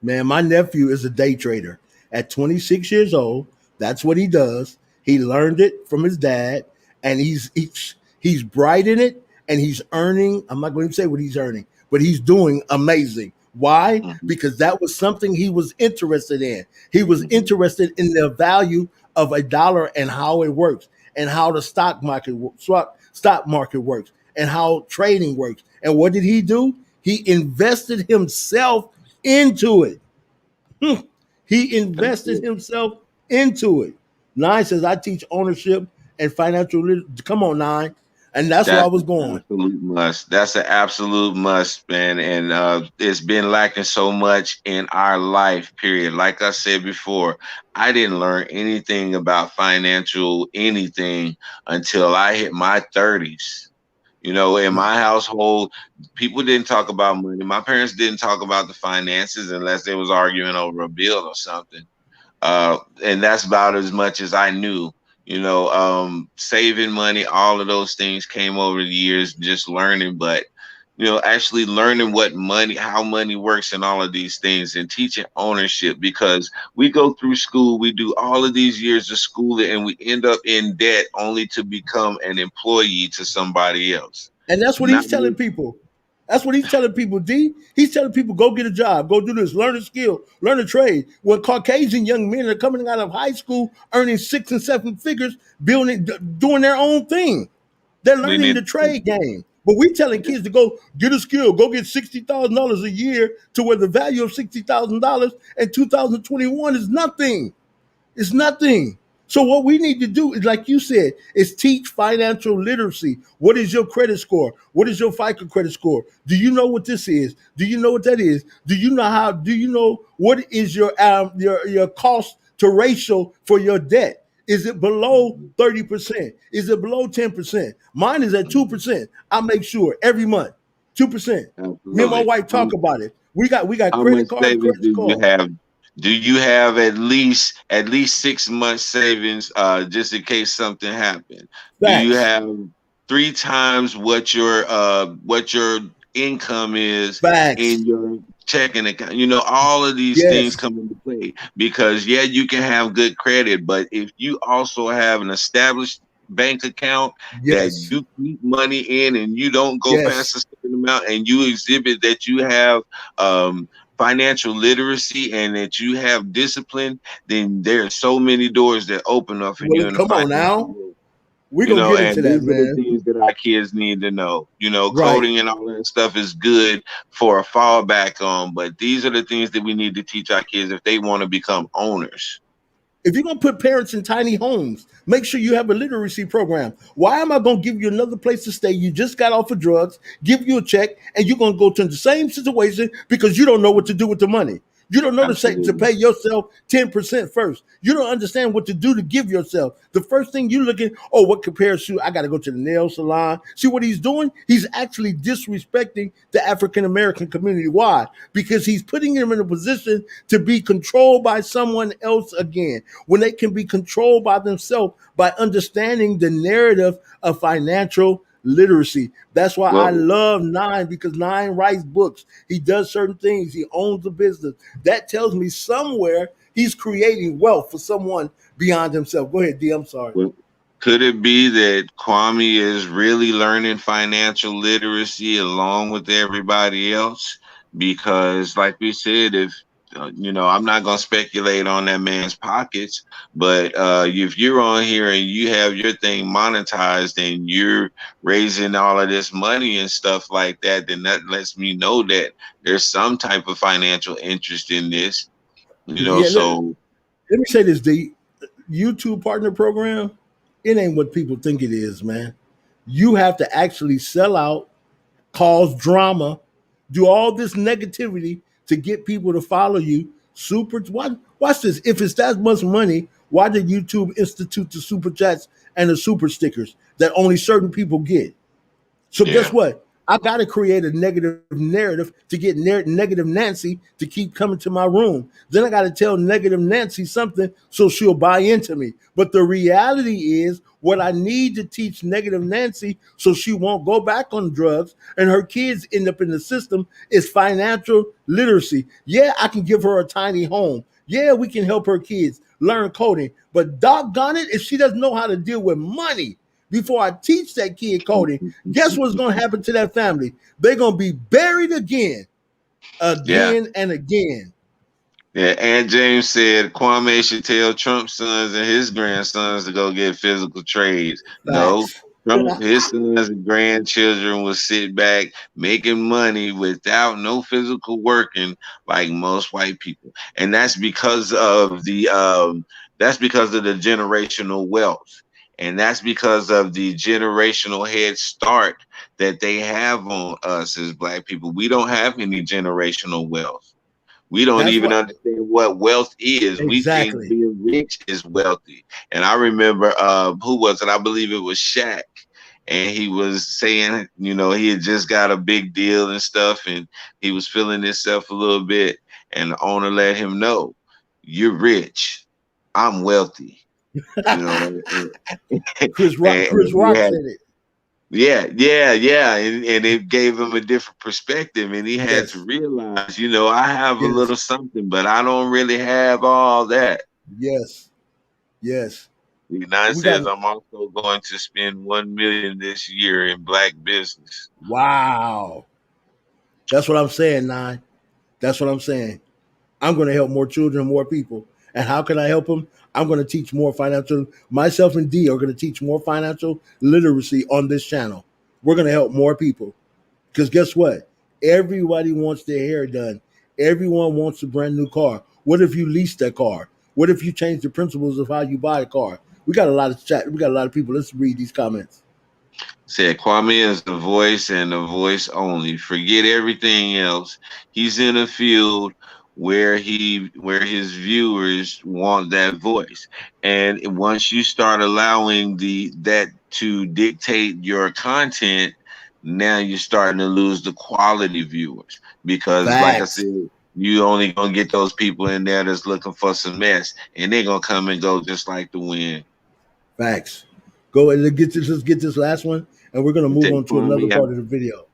Man, my nephew is a day trader. At 26 years old, that's what he does. He learned it from his dad, and he's bright in it, and he's earning. I'm not going to say what he's earning, but he's doing amazing. Why? Mhm. Because that was something he was interested in. He was interested in the value of a dollar and how it works, and how the stock market works, and how trading works. And what did he do? He invested himself into it. He That's invested it. himself into it. Nine says, I teach ownership and financial literacy. Come on, Nine. And that's where I That's was an going. absolute must. That's an absolute must, man. And it's been lacking so much in our life, period. Like I said before, I didn't learn anything about financial anything until I hit my 30s. You know, in my household, people didn't talk about money. My parents didn't talk about the finances unless they was arguing over a bill or something. And that's about as much as I knew. You know, saving money, all of those things came over the years, just learning, but actually learning what money, how money works, and all of these things, and teaching ownership. Because we go through school, we do all of these years of schooling, and we end up in debt only to become an employee to somebody else. And that's what Not he's telling people. That's what he's telling people, D. He's telling people, go get a job, go do this, learn a skill, learn a trade. When Caucasian young men are coming out of high school earning 6 and 7 figures, doing their own thing. They're they learning need. the trade game. But we telling kids to go get a skill, go get $60,000 a year, to where the value of $60,000 in 2021 is nothing. It's nothing. So what we need to do is, like you said, is teach financial literacy. What is your credit score? What is your FICO credit score? Do you know what this is? Do you know what that is? Do you know how? Do you know what is your cost to ratio for your debt? Is it below 30%? Is it below 10%? Mine is at 2%. I make sure every month, 2%. Me and my Absolutely. wife talk about it. We got How much credit card, savings credit do you card. have? Do you have at least 6 months savings just in case something happened? Do you Facts. have three times what your income is Facts. in your checking account? All of these things Yes. come into play because yeah, you can have good credit, but if you also have an established bank account that Yes. you keep money in and you don't go past Yes. a certain amount and you exhibit that you have financial literacy and that you have discipline, then there are so many doors that open up for Well, you in the come on financial now. world. We're gonna get into And that, these are the man. things that our kids need to know. Right. Coding and all that stuff is good for a fallback on, but these are the things that we need to teach our kids if they want to become owners. If you're gonna put parents in tiny homes, make sure you have a literacy program. Why am I gonna give you another place to stay? You just got off of drugs, give you a check, and you're gonna go to the same situation because you don't know what to do with the money. You don't know to Absolutely. pay yourself 10% first. You don't understand what to do to give yourself. The first thing you look at, oh, what compares to? I got to go to the nail salon. See what he's doing? He's actually disrespecting the African American community. Why? Because he's putting them in a position to be controlled by someone else again, when they can be controlled by themselves by understanding the narrative of financial literacy. That's why I Well, love Nine, because Nine writes books. He does certain things. He owns a business. That tells me somewhere he's creating wealth for someone beyond himself. Go ahead, D. I'm sorry. well, could it be that Kwame is really learning financial literacy along with everybody else? because, like we said, if I'm not gonna speculate on that man's pockets, but if you're on here and you have your thing monetized and you're raising all of this money and stuff like that, then that lets me know that there's some type of financial interest in this. Yeah, So let me say this: the YouTube partner program, it ain't what people think it is, man. You have to actually sell out, cause drama, do all this negativity to get people to follow you. Watch this. If it's that much money, why did YouTube institute the super chats and the super stickers that only certain people get? So yeah, guess what? I got to create a negative narrative to get negative Nancy to keep coming to my room. Then I got to tell negative Nancy something so she'll buy into me. But the reality is, what I need to teach negative Nancy so she won't go back on drugs and her kids end up in the system is financial literacy. Yeah, I can give her a tiny home. Yeah, we can help her kids learn coding. But doggone it, if she doesn't know how to deal with money, before I teach that kid coding, guess what's going to happen to that family? They're going to be buried again, yeah. and again. Yeah, and James said Kwame should tell Trump's sons and his grandsons to go get physical trades. No, Facts. Trump, his sons and grandchildren will sit back making money without no physical working like most white people, and that's because of the generational wealth, and that's because of the generational head start that they have on us as black people. We don't have any generational wealth. We don't That's even what understand what wealth is. We think exactly. being rich is wealthy. And I remember who was it? I believe it was Shaq. And he was saying, he had just got a big deal and stuff, and he was feeling himself a little bit. And the owner let him know, "You're rich. I'm wealthy." You know, and Chris he Rock had said it. yeah. And it gave him a different perspective. And he had to Yes, realize, I have a yes, little something, but I don't really have all that. yes, yes. United We got says I'm also going to spend 1 million this year in black business. wow. That's what I'm saying, Nine. That's what I'm saying. I'm going to help more children, more people. And how can I help them? I'm going to teach more financial. Myself and D are going to teach more financial literacy on this channel. We're going to help more people. Because guess what? Everybody wants their hair done. Everyone wants a brand new car. What if you lease that car? What if you change the principles of how you buy a car? We got a lot of chat. We got a lot of people. Let's read these comments. Said Kwame is the voice and the voice only. Forget everything else. He's in a field where his viewers want that voice. And once you start allowing that to dictate your content, now you're starting to lose the quality viewers. Because like I Facts. said, you only gonna get those people in there that's looking for some mess, and they're gonna come and go just like the wind. Facts. Go and let's get this last one, and we're gonna move Take on to another Kwame. part of the video.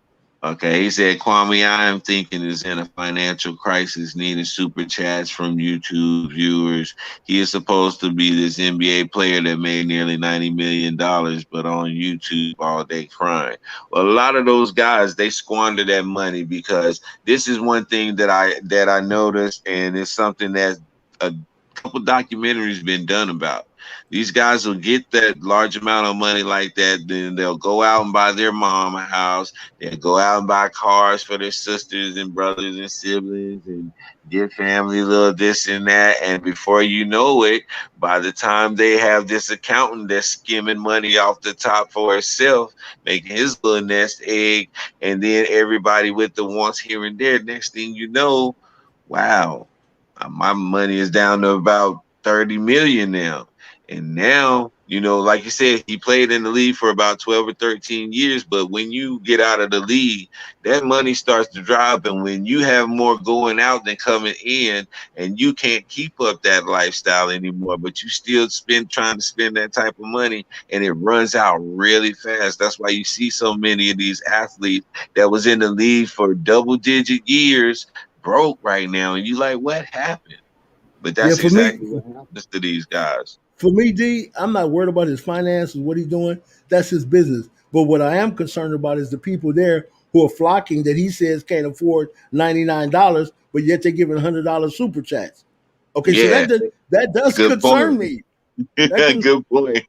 Okay, he said Kwame, I am thinking is in a financial crisis, needing super chats from YouTube viewers. He is supposed to be this NBA player that made nearly $90 million, but on YouTube all day crying. Well, a lot of those guys, they squander that money, because this is one thing that I noticed, and it's something that a couple documentaries been done about. These guys will get that large amount of money like that, then they'll go out and buy their mom a house. They go out and buy cars for their sisters and brothers and siblings, and give family a little this and that. And before you know it, by the time they have this accountant that's skimming money off the top for himself, making his little nest egg, and then everybody with the wants here and there, next thing you know, wow, my money is down to about 30 million now. And now, like you said, he played in the league for about 12 or 13 years. But when you get out of the league, that money starts to drop. And when you have more going out than coming in, and you can't keep up that lifestyle anymore, but you still trying to spend that type of money, and it runs out really fast. That's why you see so many of these athletes that was in the league for double-digit years broke right now. And you like, what happened? But Yeah, that's exactly what happens to these guys. for me, D, I'm not worried about his finances, what he's doing. That's his business. But what I am concerned about is the people there who are flocking that he says can't afford $99, but yet they're giving $100 super chats. Okay, so Yeah, that does good concern point. me. Good point.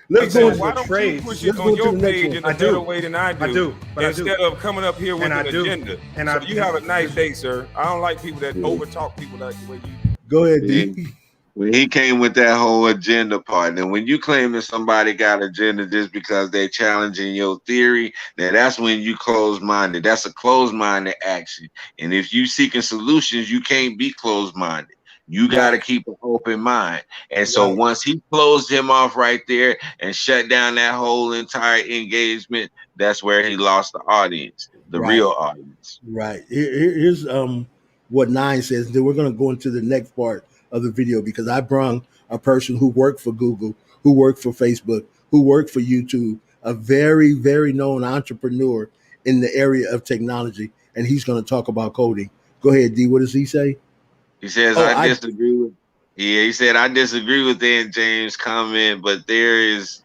Let's So go. Why don't you trades. push Let's it go on to your the next page one. in a I do. better way than I do? I do, but I do. Instead of coming up here with And an I do. agenda. And so I- you have a nice day, sir. I don't like people that overtalk people like the way you do. Go ahead, Yeah. D. When he came with that whole agenda part, and when you claim that somebody got agenda just because they're challenging your theory, now that's when you close-minded. That's a closed-minded action. And if you seeking solutions, you can't be closed-minded. You got to Right. keep an open mind. And so Right. once he closed him off right there and shut down that whole entire engagement, that's where he lost the audience, the real Right. audience. Right. Here's what Nine says. Then we're going to go into the next part of the video because I brung a person who worked for Google, who worked for Facebook, who worked for YouTube, a very, very known entrepreneur in the area of technology, and he's going to talk about coding. Go ahead, D. What does he say? He says, Oh, I disagree with. Yeah, he said, I disagree with Aunt James' comment, but there's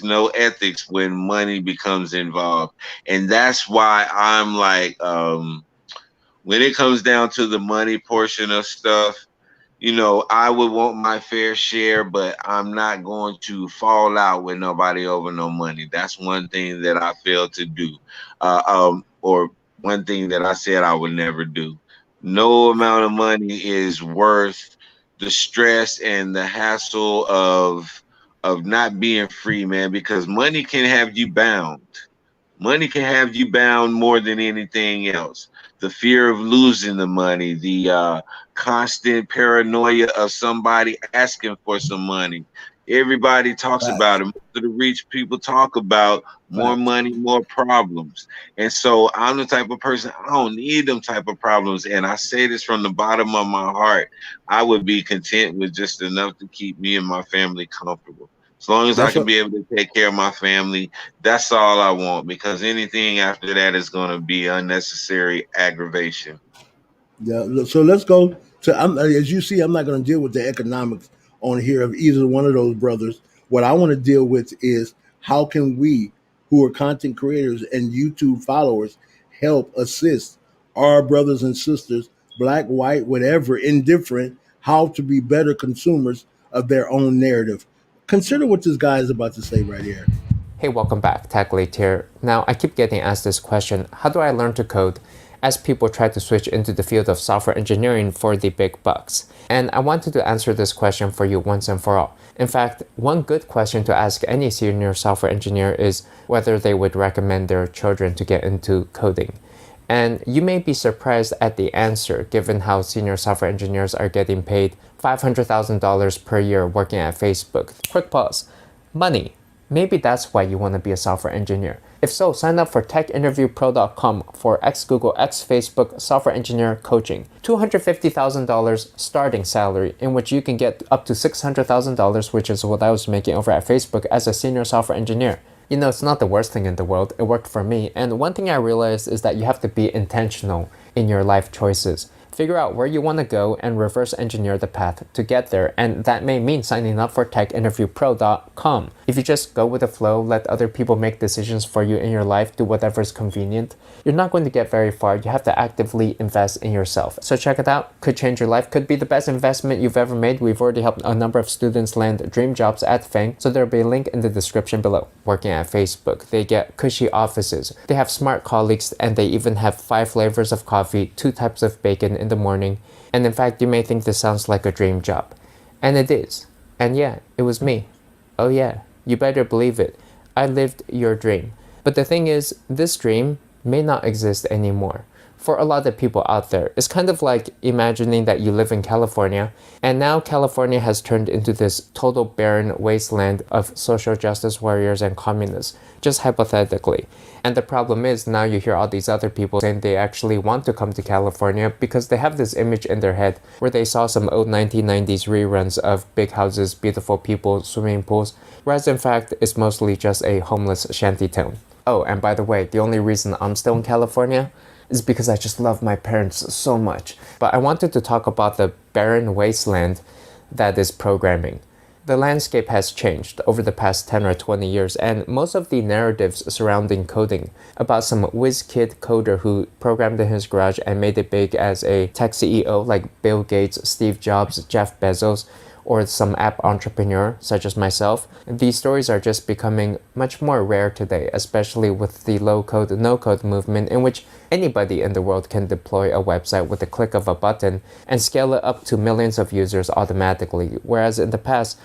no ethics when money becomes involved. And that's why I'm like, when it comes down to the money portion of stuff, I would want my fair share, but I'm not going to fall out with nobody over no money. That's one thing that I failed to do. Or one thing that I said I would never do. No amount of money is worth the stress and the hassle of not being free, man, because money can have you bound. Money can have you bound more than anything else. The fear of losing the money, the constant paranoia of somebody asking for some money. Everybody talks about facts. it. Most of the rich people talk about more Facts. money, more problems. And so I'm the type of person, I don't need them type of problems. And I say this from the bottom of my heart. I would be content with just enough to keep me and my family comfortable. As long as I That's can what. be able to take care of my family, that's all I want, because anything after that is going to be unnecessary aggravation. Yeah. So let's go to. As you see, I'm not going to deal with the economics on here of either one of those brothers. What I want to deal with is how can we, who are content creators and YouTube followers, help assist our brothers and sisters, black, white, whatever, indifferent, how to be better consumers of their own narrative. Consider what this guy is about to say right here. Hey, welcome back, Tech Lead here. Now, I keep getting asked this question, how do I learn to code? As people try to switch into the field of software engineering for the big bucks. And I wanted to answer this question for you once and for all. In fact, one good question to ask any senior software engineer is whether they would recommend their children to get into coding. And you may be surprised at the answer, given how senior software engineers are getting paid $500,000 per year working at Facebook. Quick pause. Money. Maybe that's why you want to be a software engineer. If so, sign up for techinterviewpro.com for ex-Google, ex-Facebook software engineer coaching. $250,000 starting salary, in which you can get up to $600,000, which is what I was making over at Facebook as a senior software engineer. You know, it's not the worst thing in the world. It worked for me. And one thing I realized is that you have to be intentional in your life choices. Figure out where you want to go and reverse engineer the path to get there. And that may mean signing up for techinterviewpro.com. If you just go with the flow, let other people make decisions for you in your life, do whatever is convenient, you're not going to get very far. You have to actively invest in yourself. So check it out. Could change your life. Could be the best investment you've ever made. We've already helped a number of students land dream jobs at FANG. So there'll be a link in the description below. Working at Facebook, they get cushy offices. They have smart colleagues, and they even have 5 flavors of coffee, 2 types of bacon in the morning. And in fact, you may think this sounds like a dream job. And it is. And yeah, it was me. Oh yeah, you better believe it. I lived your dream. But the thing is, this dream may not exist anymore. For a lot of people out there, it's kind of like imagining that you live in California, and now California has turned into this total barren wasteland of social justice warriors and communists, just hypothetically. And the problem is, now you hear all these other people saying they actually want to come to California because they have this image in their head where they saw some old 1990s reruns of big houses, beautiful people, swimming pools, whereas in fact, it's mostly just a homeless shantytown. Oh, and by the way, the only reason I'm still in California is because I just love my parents so much. But I wanted to talk about the barren wasteland that is programming. The landscape has changed over the past 10 or 20 years, and most of the narratives surrounding coding about some whiz kid coder who programmed in his garage and made it big as a tech CEO like Bill Gates, Steve Jobs, Jeff Bezos, or some app entrepreneur such as myself, these stories are just becoming much more rare today, especially with the low-code, no-code movement in which anybody in the world can deploy a website with a click of a button and scale it up to millions of users automatically. Whereas in the past,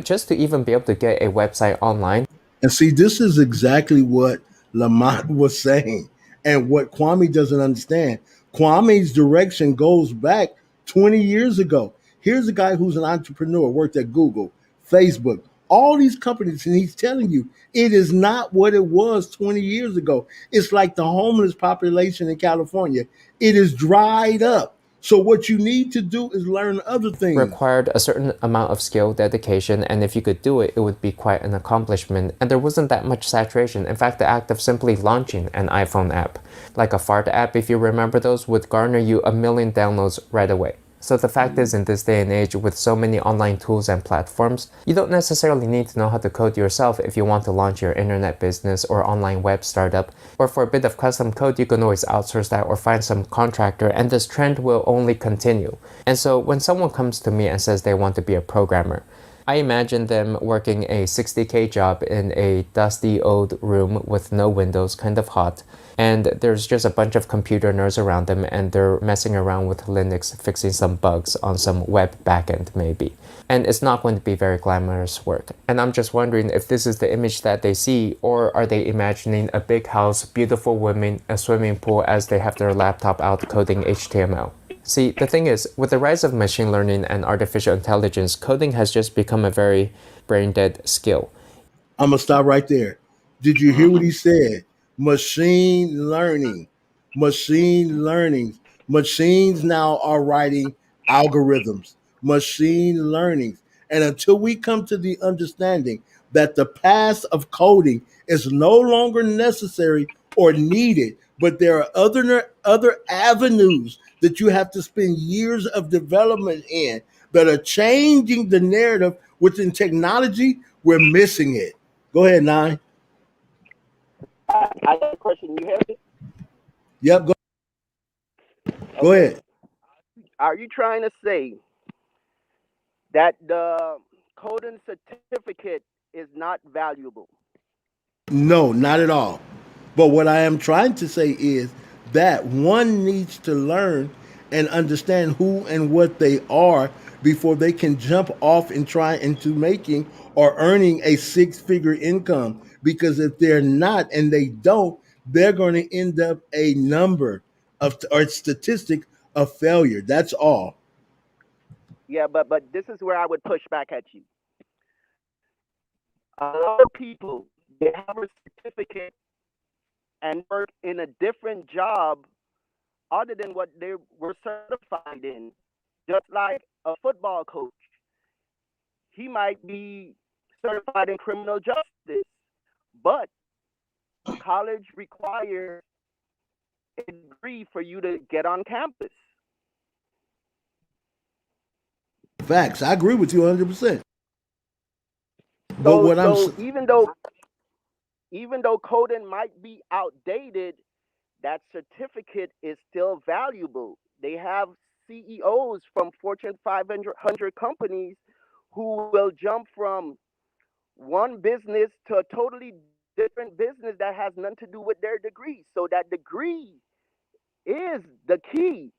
just to even be able to get a website online. And see, this is exactly what Lamont was saying and what Kwame doesn't understand. Kwame's direction goes back 20 years ago. Here's a guy who's an entrepreneur, worked at Google, Facebook, all these companies, and he's telling you it is not what it was 20 years ago. It's like the homeless population in California. It is dried up. So what you need to do is learn other things. Required a certain amount of skill, dedication, and if you could do it, it would be quite an accomplishment. And there wasn't that much saturation. In fact, the act of simply launching an iPhone app, like a fart app, if you remember those, would garner you 1 million downloads right away. So the fact is, in this day and age, with so many online tools and platforms, you don't necessarily need to know how to code yourself if you want to launch your internet business or online web startup. Or for a bit of custom code, you can always outsource that or find some contractor, and this trend will only continue. And so when someone comes to me and says they want to be a programmer, I imagine them working a 60K job in a dusty old room with no windows, kind of hot, and there's just a bunch of computer nerds around them and they're messing around with Linux, fixing some bugs on some web backend maybe. And it's not going to be very glamorous work. And I'm just wondering if this is the image that they see, or are they imagining a big house, beautiful women, a swimming pool as they have their laptop out coding HTML. See, the thing is, with the rise of machine learning and artificial intelligence, coding has just become a very brain-dead skill. I'm going to stop right there. Did you hear what he said? Machine learning. Machine learning. Machines now are writing algorithms. Machine learning. And until we come to the understanding that the path of coding is no longer necessary or needed, but there are other avenues that you have to spend years of development in that are changing the narrative within technology, we're missing it. Go ahead, Nine. I got a question. You hear me? Yep, go ahead. Are you trying to say that the coding certificate is not valuable? No, not at all. But what I am trying to say is that one needs to learn and understand who and what they are before they can jump off and try into making or earning a six-figure income. Because if they're not and they don't, they're going to end up a number of or statistic of failure. That's all. Yeah, but this is where I would push back at you. A lot of people, they have a certificate and work in a different job other than what they were certified in. Just like a football coach, he might be certified in criminal justice, but college requires a degree for you to get on campus. Facts. I agree with you 100%. But So, what I'm so even though coding might be outdated, that certificate is still valuable. They have CEOs from Fortune 500 companies who will jump from one business to a totally different business that has nothing to do with their degree. So that degree is the key.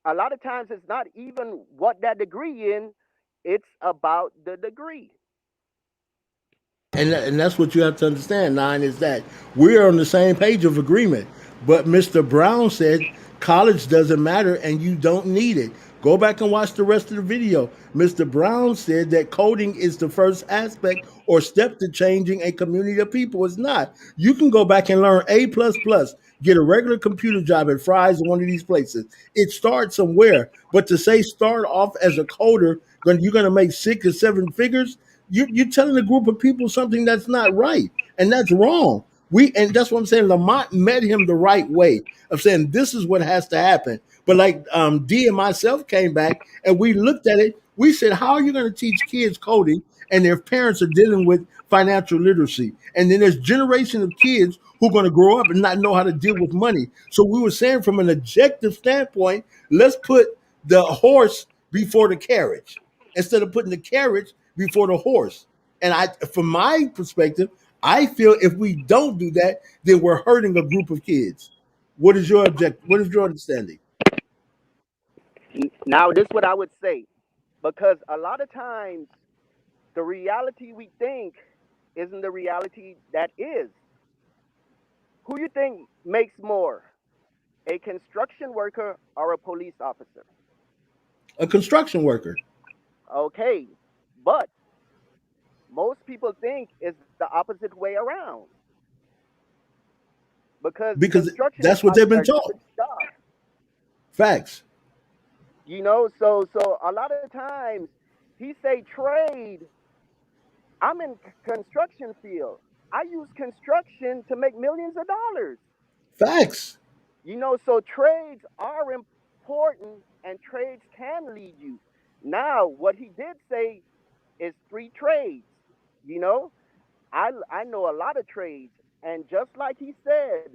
A lot of times it's not even what that degree in, it's about the degree. And that's what you have to understand, Nine, is that we're on the same page of agreement. But Mr. Brown said college doesn't matter and you don't need it. Go back and watch the rest of the video. Mr. Brown said that coding is the first aspect or step to changing a community of people. It's not. You can go back and learn A++, get a regular computer job at Fry's or one of these places. It starts somewhere. But to say start off as a coder, when you're going to make 6 or 7 figures, you're telling a group of people something that's not right, and that's wrong. And that's what I'm saying. Lamont met him the right way of saying this is what has to happen. But like D and myself came back and we looked at it, We said, how are you going to teach kids coding and their parents are dealing with financial literacy? And then there's generation of kids who are going to grow up and not know how to deal with money. So we were saying from an objective standpoint, let's put the horse before the carriage instead of putting the carriage before the horse. And from my perspective, I feel if we don't do that, then we're hurting a group of kids. What is your What is your understanding? Now, this is what I would say, because a lot of times the reality we think isn't the reality that is. Who you think makes more, a construction worker or a police officer? A construction worker. Okay, but most people think it's the opposite way around, because Because construction is that's what they've been a taught. good job. Facts. So a lot of times he say trade. I'm in construction field. I use construction to make millions of dollars. Facts. So trades are important and trades can lead you. Now, what he did say is three trades. You know, I know a lot of trades, and just like he said,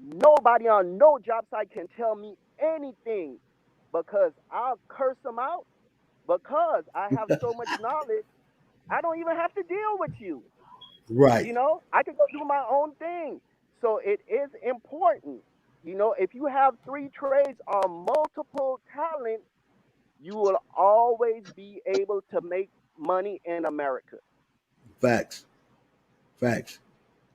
nobody on no job site can tell me anything because I'll curse them out because I have so much knowledge. I don't even have to deal with you. Right. I can go do my own thing. So it is important. If you have three trades or multiple talents, you will always be able to make money in America. Facts. Facts.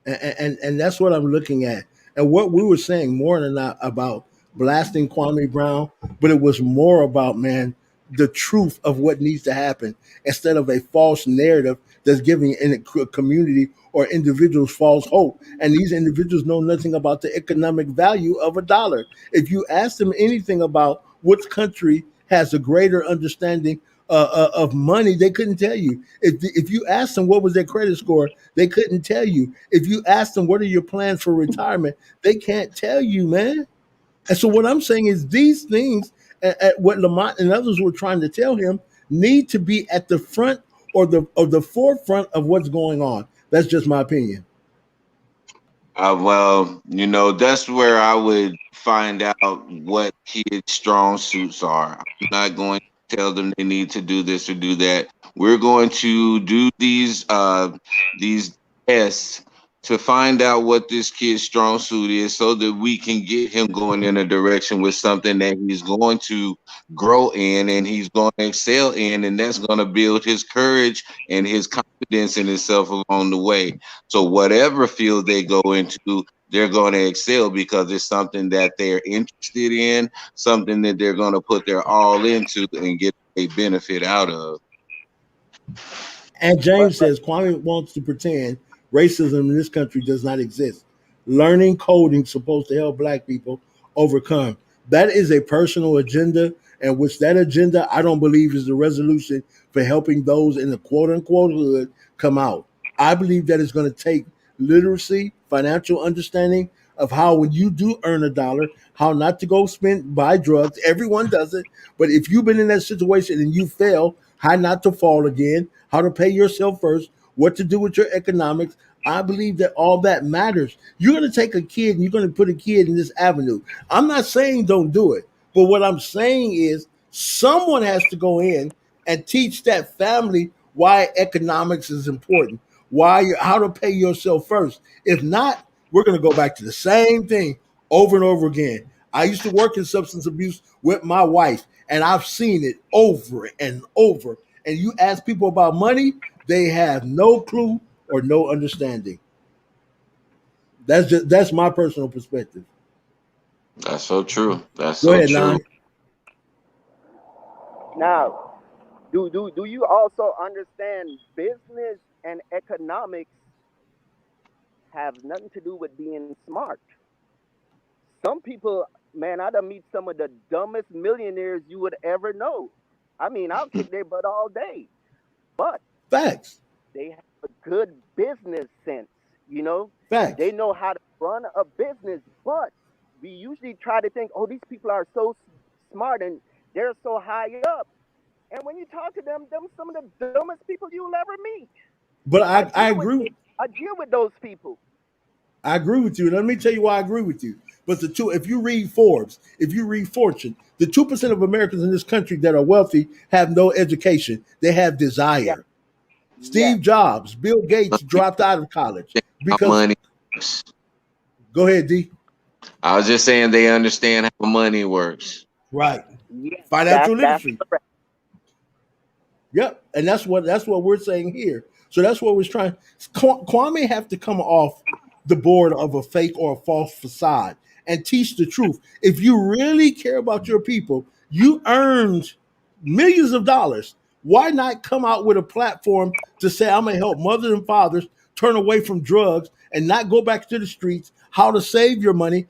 And that's what I'm looking at. And what we were saying more than not about blasting Kwame Brown, but it was more about, man, the truth of what needs to happen instead of a false narrative that's giving in a community or individuals false hope. And these individuals know nothing about the economic value of a dollar. If you ask them anything about which country has a greater understanding of money, they couldn't tell you. If you asked them what was their credit score, they couldn't tell you. If you asked them what are your plans for retirement, they can't tell you, man. And so what I'm saying is these things, at what Lamont and others were trying to tell him, need to be at the front or the forefront of what's going on. That's just my opinion. Well, that's where I would find out what kids' strong suits are. I'm not going to tell them they need to do this or do that. We're going to do these tests to find out what this kid's strong suit is so that we can get him going in a direction with something that he's going to grow in and he's going to excel in, and that's going to build his courage and his confidence in himself along the way. So whatever field they go into, they're going to excel because it's something that they're interested in, something that they're going to put their all into and get a benefit out of. And But James says Kwame wants to pretend racism in this country does not exist. Learning coding is supposed to help black people overcome. That is a personal agenda, and which that agenda I don't believe is the resolution for helping those in the quote unquote hood come out. I believe that it's going to take literacy, financial understanding of how when you do earn a dollar, how not to go buy drugs. Everyone does it. But if you've been in that situation and you fail, how not to fall again, how to pay yourself first, what to do with your economics. I believe that all that matters. You're going to take a kid and you're going to put a kid in this avenue. I'm not saying don't do it, but what I'm saying is someone has to go in and teach that family why economics is important, how to pay yourself first. If not, we're going to go back to the same thing over and over again. I used to work in substance abuse with my wife, and I've seen it over and over. And you ask people about money, they have no clue or no understanding. That's my personal perspective. That's so true. That's Go so ahead, true. Nine. now, do you also understand business and economics have nothing to do with being smart? Some people, man, I done meet some of the dumbest millionaires you would ever know. I mean, I'll kick their butt all day, but Facts. they have a good business sense. They Facts. know how to run a business, but we usually try to think, oh, these people are so smart and they're so high up. And when you talk to them some of the dumbest people you'll ever meet. But I agree. I deal with those people. I agree with you. Let me tell you why I agree with you. But if you read Forbes, if you read Fortune, the 2% of Americans in this country that are wealthy have no education. They have desire. Yes. Steve Jobs, Bill Gates dropped out of college because. Money. Go ahead, D. I was just saying they understand how money works. Right. Yes, Financial that's literacy. correct. Yep. And that's what we're saying here. So that's what we're trying. Kwame have to come off the board of a fake or a false facade and teach the truth. If you really care about your people, you earned millions of dollars. Why not come out with a platform to say, I'm going to help mothers and fathers turn away from drugs and not go back to the streets, how to save your money,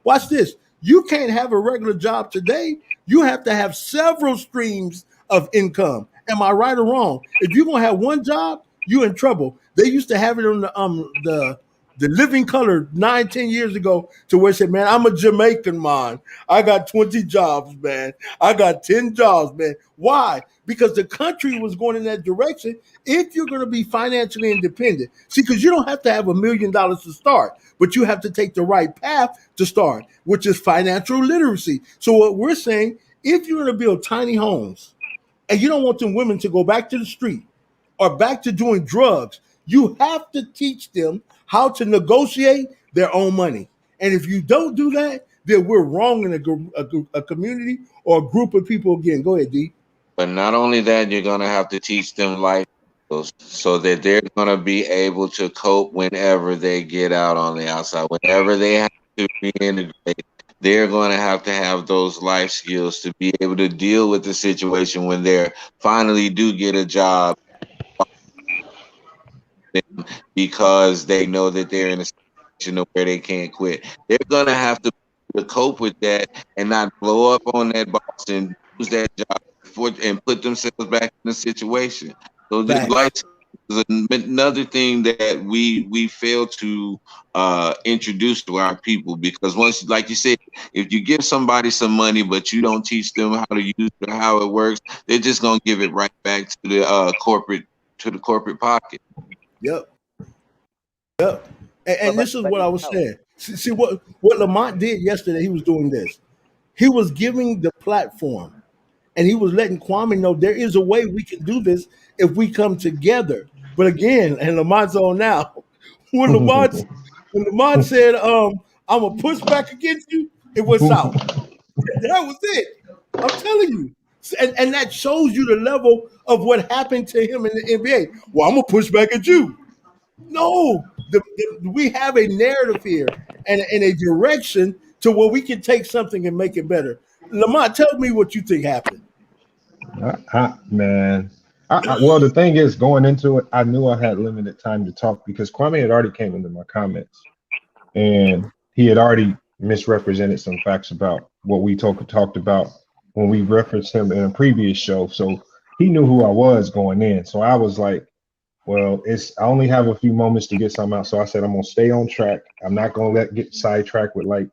watch this. You can't have a regular job today. You have to have several streams of income. Am I right or wrong? If you're going to have one job, you're in trouble. They used to have it on the Living Color 9-10 years ago to where it said, man, I'm a Jamaican man. I got 20 jobs, man. I got 10 jobs, man. Why? Because the country was going in that direction. If you're going to be financially independent, see, because you don't have to have $1 million to start, but you have to take the right path to start, which is financial literacy. So what we're saying, if you're going to build tiny homes and you don't want them women to go back to the street or back to doing drugs, you have to teach them how to negotiate their own money. And if you don't do that, then we're wrong in a community or a group of people again. Go ahead, D. But not only that, you're going to have to teach them life skills so that they're going to be able to cope whenever they get out on the outside, whenever they have to reintegrate. They're going to have those life skills to be able to deal with the situation when they finally do get a job, because they know that they're in a situation where they can't quit. They're going to have to cope with that and not blow up on that boss and lose that job and put themselves back in the situation. So this life is another thing that we fail to introduce to our people, because once, like you said, if you give somebody some money but you don't teach them how to use it or how it works, they're just going to give it right back to the corporate pocket. Yep. And this is what I was saying. See what Lamont did yesterday. He was doing this. He was giving the platform, and he was letting Kwame know there is a way we can do this if we come together. But again, and Lamont's on now. When Lamont said, "I'm gonna push back against you," it was south. That was it. I'm telling you. And that shows you the level of what happened to him in the NBA. Well, I'm gonna push back at you. No, we have a narrative here and a direction to where we can take something and make it better. Lamont, tell me what you think happened. Well, the thing is, going into it, I knew I had limited time to talk because Kwame had already came into my comments and he had already misrepresented some facts about what we talked about when we referenced him in a previous show. So he knew who I was going in. So I was like, well, I only have a few moments to get something out. So I said, I'm going to stay on track. I'm not going to get sidetracked with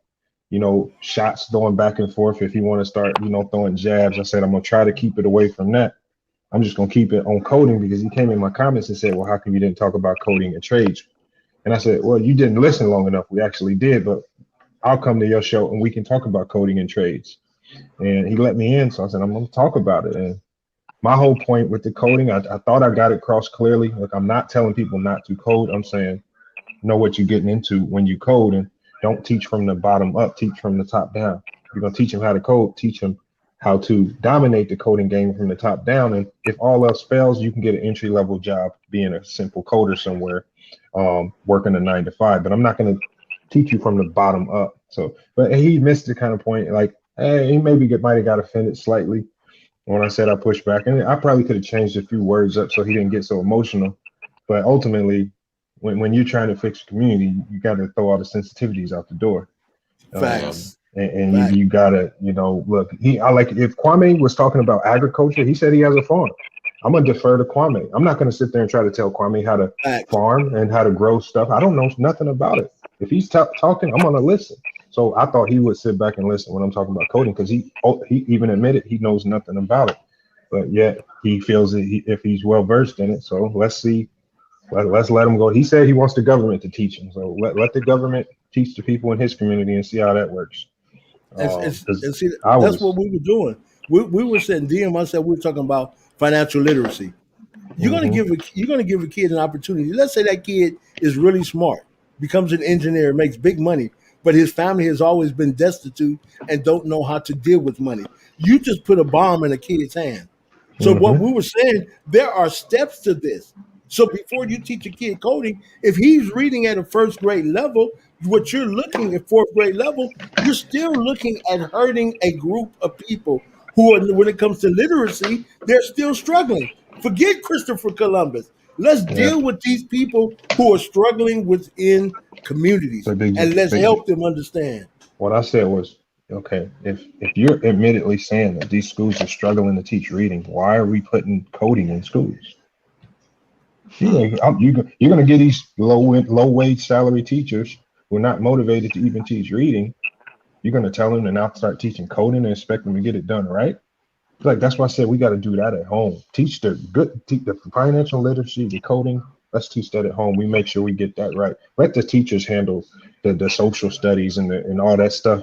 shots going back and forth. If you want to start, throwing jabs, I said, I'm going to try to keep it away from that. I'm just going to keep it on coding, because he came in my comments and said, well, how come you didn't talk about coding and trades? And I said, well, you didn't listen long enough. We actually did, but I'll come to your show and we can talk about coding and trades. And he let me in. So I said, I'm going to talk about it. And my whole point with the coding, I thought I got it across clearly. Look, I'm not telling people not to code. I'm saying, know what you're getting into when you code, and don't teach from the bottom up, teach from the top down. If you're going to teach them how to code, teach them how to dominate the coding game from the top down. And if all else fails, you can get an entry-level job being a simple coder somewhere, working a 9 to 5. But I'm not going to teach you from the bottom up. So, but he missed the kind of point. Like, hey, he might have got offended slightly when I said I pushed back. And I probably could have changed a few words up so he didn't get so emotional. But ultimately, when you're trying to fix your community, you got to throw all the sensitivities out the door. Facts. And you gotta, look, if Kwame was talking about agriculture, he said he has a farm. I'm gonna defer to Kwame. I'm not gonna sit there and try to tell Kwame how to farm and how to grow stuff. I don't know nothing about it. If he's talking, I'm gonna listen. So I thought he would sit back and listen when I'm talking about coding, because he even admitted he knows nothing about it. but yet he feels that if he's well versed in it. So let's see. Let's let him go. He said he wants the government to teach him. So let the government teach the people in his community and see how that works. And see, that's what we were doing. We were saying, D and myself, we were talking about financial literacy. You're gonna give a kid an opportunity. Let's say that kid is really smart, becomes an engineer, makes big money, but his family has always been destitute and don't know how to deal with money. You just put a bomb in a kid's hand. So what we were saying, there are steps to this. So before you teach a kid coding, if he's reading at a first grade level, what you're looking at fourth grade level, you're still looking at hurting a group of people who are, when it comes to literacy, they're still struggling. Forget Christopher Columbus. Let's deal with these people who are struggling within communities, and let's help them understand. What I said was, okay, if you're admittedly saying that these schools are struggling to teach reading, why are we putting coding in schools? You're going to get these low wage salary teachers who are not motivated to even teach reading. You're going to tell them to now start teaching coding and expect them to get it done right. Like, that's why I said we got to do that at home. Teach the financial literacy, the coding. Let's teach that at home. We make sure we get that right. Let the teachers handle the social studies and all that stuff,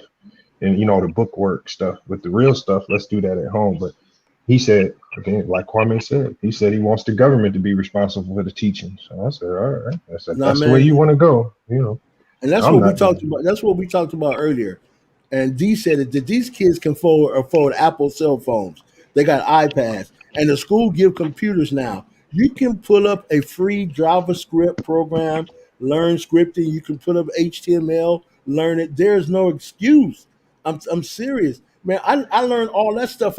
and the book work stuff. But the real stuff, let's do that at home. But he said, again, like Kwame said, he said he wants the government to be responsible for the teaching. So I said, all right, that's the way you want to go, And that's what we talked about. That's what we talked about earlier. And D said that these kids can afford Apple cell phones. They got iPads, and the school give computers now. You can pull up a free JavaScript program, learn scripting. You can put up HTML, learn it. There's no excuse. I'm serious, man. I learned all that stuff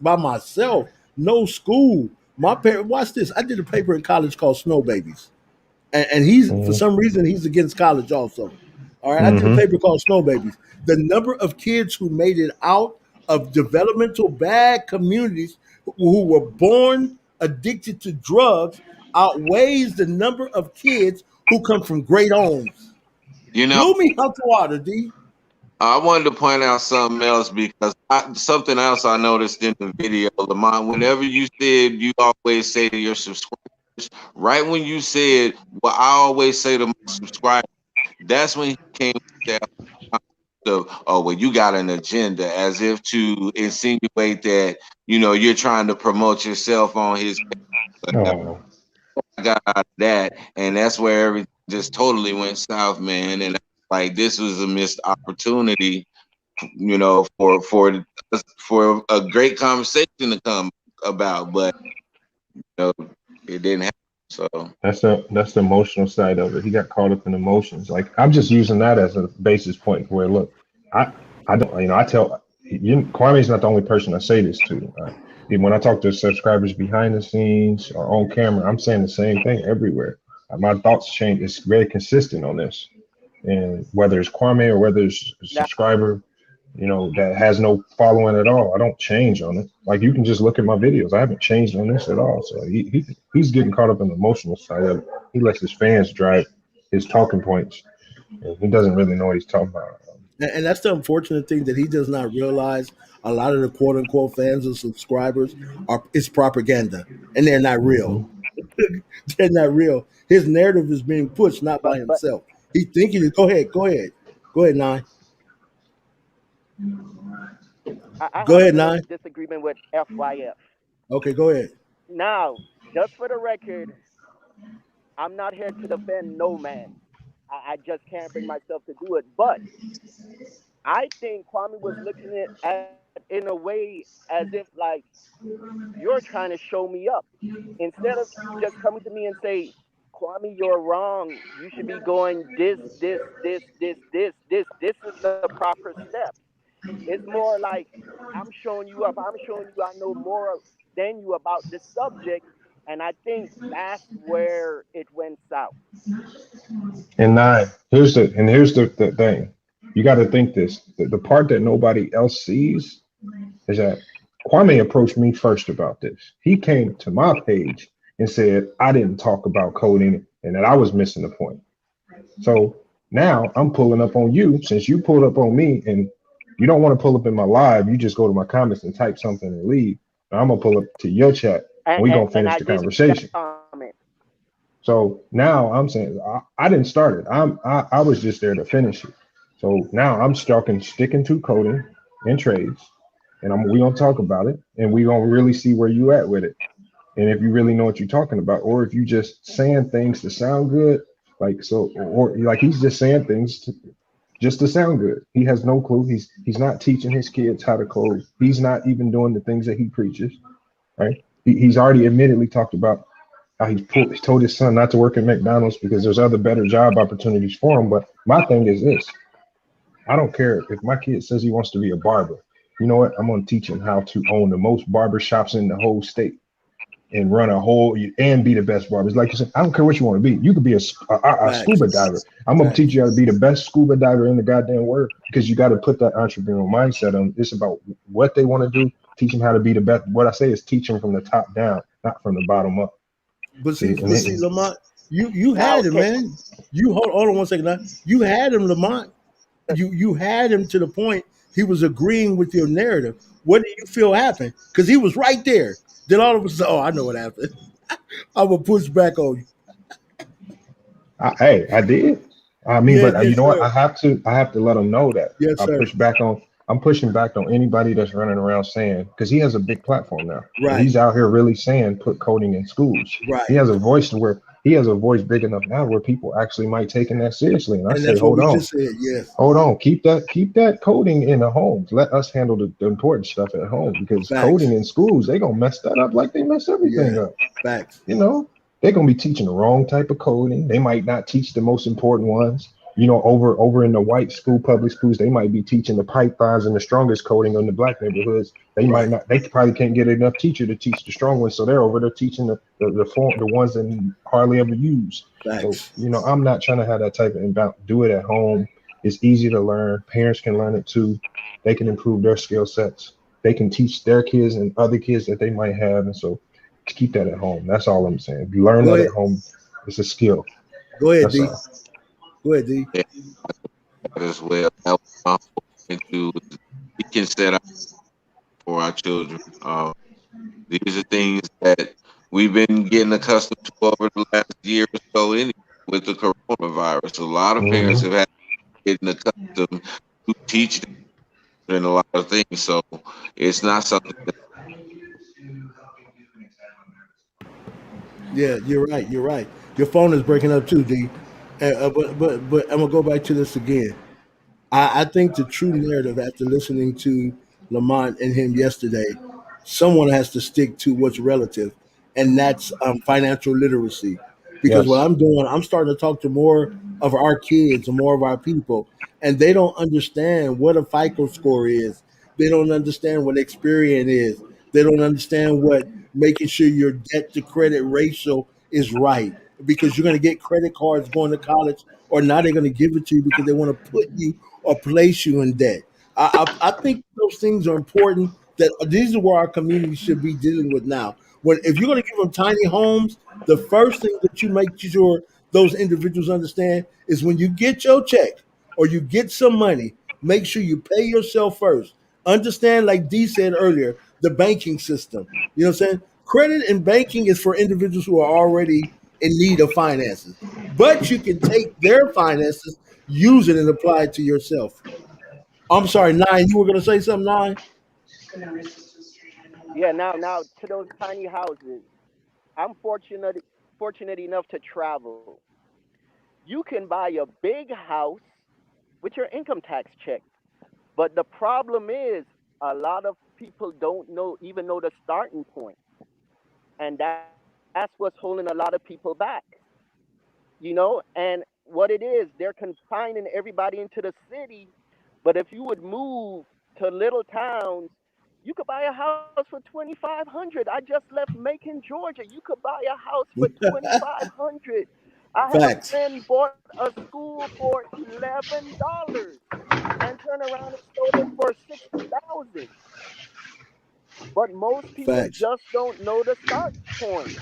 by myself. No school. My parents, watch this. I did a paper in college called Snow Babies, and he's for some reason he's against college also. All right, I did a paper called Snow Babies. The number of kids who made it out of developmental bad communities who were born addicted to drugs outweighs the number of kids who come from great homes. Blew me out the water, D. I wanted to point out something else because something else I noticed in the video, Lamont. Whenever you said you always say to your subscribers, right when you said what I always say to my subscribers, that's when he came with that oh, well, you got an agenda, as if to insinuate that you're trying to promote yourself on his page. I got out of that, and that's where everything just totally went south, man. And like, this was a missed opportunity, for a great conversation to come about, but it didn't happen. So that's the emotional side of it. He got caught up in emotions. Like, I'm just using that as a basis point where, look, I don't, I tell you, Kwame's not the only person I say this to. Even when I talk to subscribers behind the scenes or on camera, I'm saying the same thing everywhere. My thoughts change. It's very consistent on this. And whether it's Kwame or whether it's a subscriber, that has no following at all, I don't change on it. Like, you can just look at my videos. I haven't changed on this at all. So he's getting caught up in the emotional side of it. He lets his fans drive his talking points, and he doesn't really know what he's talking about. And that's the unfortunate thing, that he does not realize a lot of the quote unquote fans and subscribers it's propaganda, and they're not real. They're not real. His narrative is being pushed not by himself. He's thinking it. Go ahead, Nine. I Go ahead, have Nine. a disagreement with FYF. Okay, go ahead. Now, just for the record, I'm not here to defend no man. I just can't bring myself to do it. But I think Kwame was looking at it in a way as if, like, you're trying to show me up. Instead of you just coming to me and say, Kwame, you're wrong. You should be going this. This is the proper step. It's more like, I'm showing you up. I'm showing you I know more than you about this subject. And I think that's where it went south. And Nine, here's the thing. You got to think this. The part that nobody else sees is that Kwame approached me first about this. He came to my page and said I didn't talk about coding and that I was missing the point. So now I'm pulling up on you, since you pulled up on me, and you don't want to pull up in my live. You just go to my comments and type something and leave. Now I'm gonna pull up to your chat and we're gonna finish I the did see that conversation. comment. So now I'm saying I didn't start it. I was just there to finish it. So now I'm sticking to coding and trades, and we gonna talk about it, and we gonna really see where you at with it, and if you really know what you're talking about, or if you just saying things to sound good, like so, or like he's just saying things just to sound good. He has no clue. He's not teaching his kids how to code. He's not even doing the things that he preaches. Right? He's already admittedly talked about how he told his son not to work at McDonald's because there's other better job opportunities for him. But my thing is this: I don't care if my kid says he wants to be a barber. You know what? I'm gonna teach him how to own the most barber shops in the whole state and run a whole and be the best barber. It's like you said, I don't care what you want to be. You could be a scuba diver. I'm gonna teach you how to be the best scuba diver in the goddamn world because you got to put that entrepreneurial mindset on. It's about what they want to do. Teach them how to be the best. What I say is teach them from the top down, not from the bottom up. But see, Lamont, you had him, man. You hold on 1 second now. You had him, Lamont. You had him to the point he was agreeing with your narrative. What do you feel happened? Because he was right there. Then all of a sudden, I know what happened. I'm gonna push back on you. I did. I mean, Yeah, but yes, you know what? sir. I have to let them know that Yes, sir. I'm pushing back on anybody that's running around saying, because he has a big platform now. Right. He's out here really saying put coding in schools. Right. He has a voice big enough now where people actually might take that seriously. And I say, hold on. Just said, yes. Hold on, keep that coding in the homes. Let us handle the important stuff at home because coding in schools, they gonna mess that up like they mess everything up. Facts. You know, they're gonna be teaching the wrong type of coding. They might not teach the most important ones. You know, over in the white school, public schools, they might be teaching the pythons and the strongest coding in the black neighborhoods. They might not. They probably can't get enough teacher to teach the strong ones, so they're over there teaching the ones that hardly ever use. Facts. So you know, I'm not trying to have that type of inbound. Do it at home. It's easy to learn. Parents can learn it too. They can improve their skill sets. They can teach their kids and other kids that they might have, and so keep that at home. That's all I'm saying. If you learn that at home, it's a skill. Go ahead, D. Go ahead, D. Yeah, as well. That was my point too. We can set up for our children. These are things that we've been getting accustomed to over the last year or so anyway with the coronavirus. A lot of parents have had to get accustomed to teach them a lot of things. So it's not something that Yeah, you're right. You're right. Your phone is breaking up too, D. But I'm gonna go back to this again. I think the true narrative after listening to Lamont and him yesterday, someone has to stick to what's relative, and that's financial literacy. Because what I'm doing, I'm starting to talk to more of our kids and more of our people, and they don't understand what a FICO score is. They don't understand what Experian is. They don't understand what making sure your debt to credit ratio is right. Because you're going to get credit cards going to college, or now they're going to give it to you because they want to put you or place you in debt. I think those things are important. That these are where our community should be dealing with now. When if you're going to give them tiny homes, the first thing that you make sure those individuals understand is when you get your check or you get some money, make sure you pay yourself first. Understand, like D said earlier, the banking system. You know what I'm saying? Credit and banking is for individuals who are already in need of finances. But you can take their finances, use it, and apply it to yourself. I'm sorry, Nine. You were going to say something, Nine? Yeah, now to those tiny houses. I'm fortunate enough to travel. You can buy a big house with your income tax check. But the problem is a lot of people don't even know the starting point. And that's what's holding a lot of people back. And what it is, they're confining everybody into the city. But if you would move to little towns, you could buy a house for 2,500. I just left Macon, Georgia. You could buy a house for 2,500. I had a Facts. friend bought a school for $11 and turn around and sold it for 60,000. But most people Facts. just don't know the start point.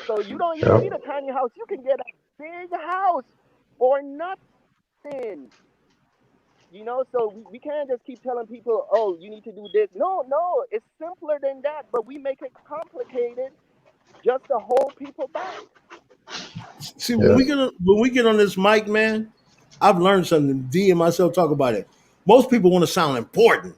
So you don't even need a tiny house. You can get a big house for nothing. You know, so we can't just keep telling people, oh, you need to do this. No, it's simpler than that, but we make it complicated just to hold people back. See, when we get on this mic, man, I've learned something. D and myself talk about it. Most people want to sound important.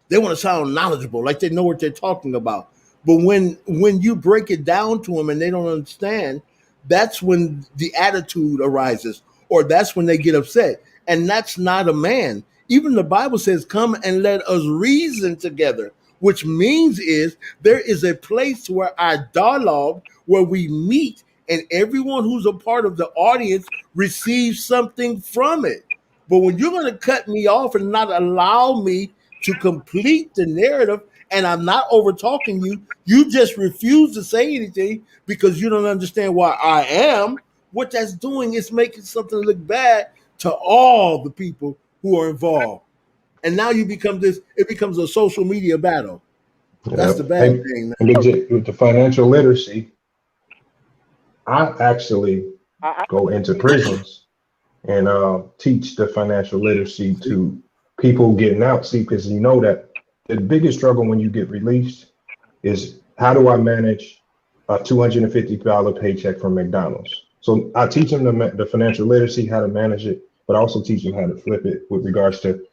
They want to sound knowledgeable, like they know what they're talking about. But when you break it down to them and they don't understand, that's when the attitude arises, or that's when they get upset. And that's not a man. Even the Bible says, "Come and let us reason together," which means is there is a place where our dialogue, where we meet, and everyone who's a part of the audience receives something from it. But when you're going to cut me off and not allow me to complete the narrative, and I'm not over talking you, you just refuse to say anything because you don't understand why I am. What that's doing is making something look bad to all the people who are involved. And now you become this, it becomes a social media battle. That's the bad thing, man. With the financial literacy, I actually go into prisons and teach the financial literacy to people getting out. See, because you know that the biggest struggle when you get released is, how do I manage a $250 paycheck from McDonald's? So I teach them the financial literacy, how to manage it, but I also teach them how to flip it with regards to,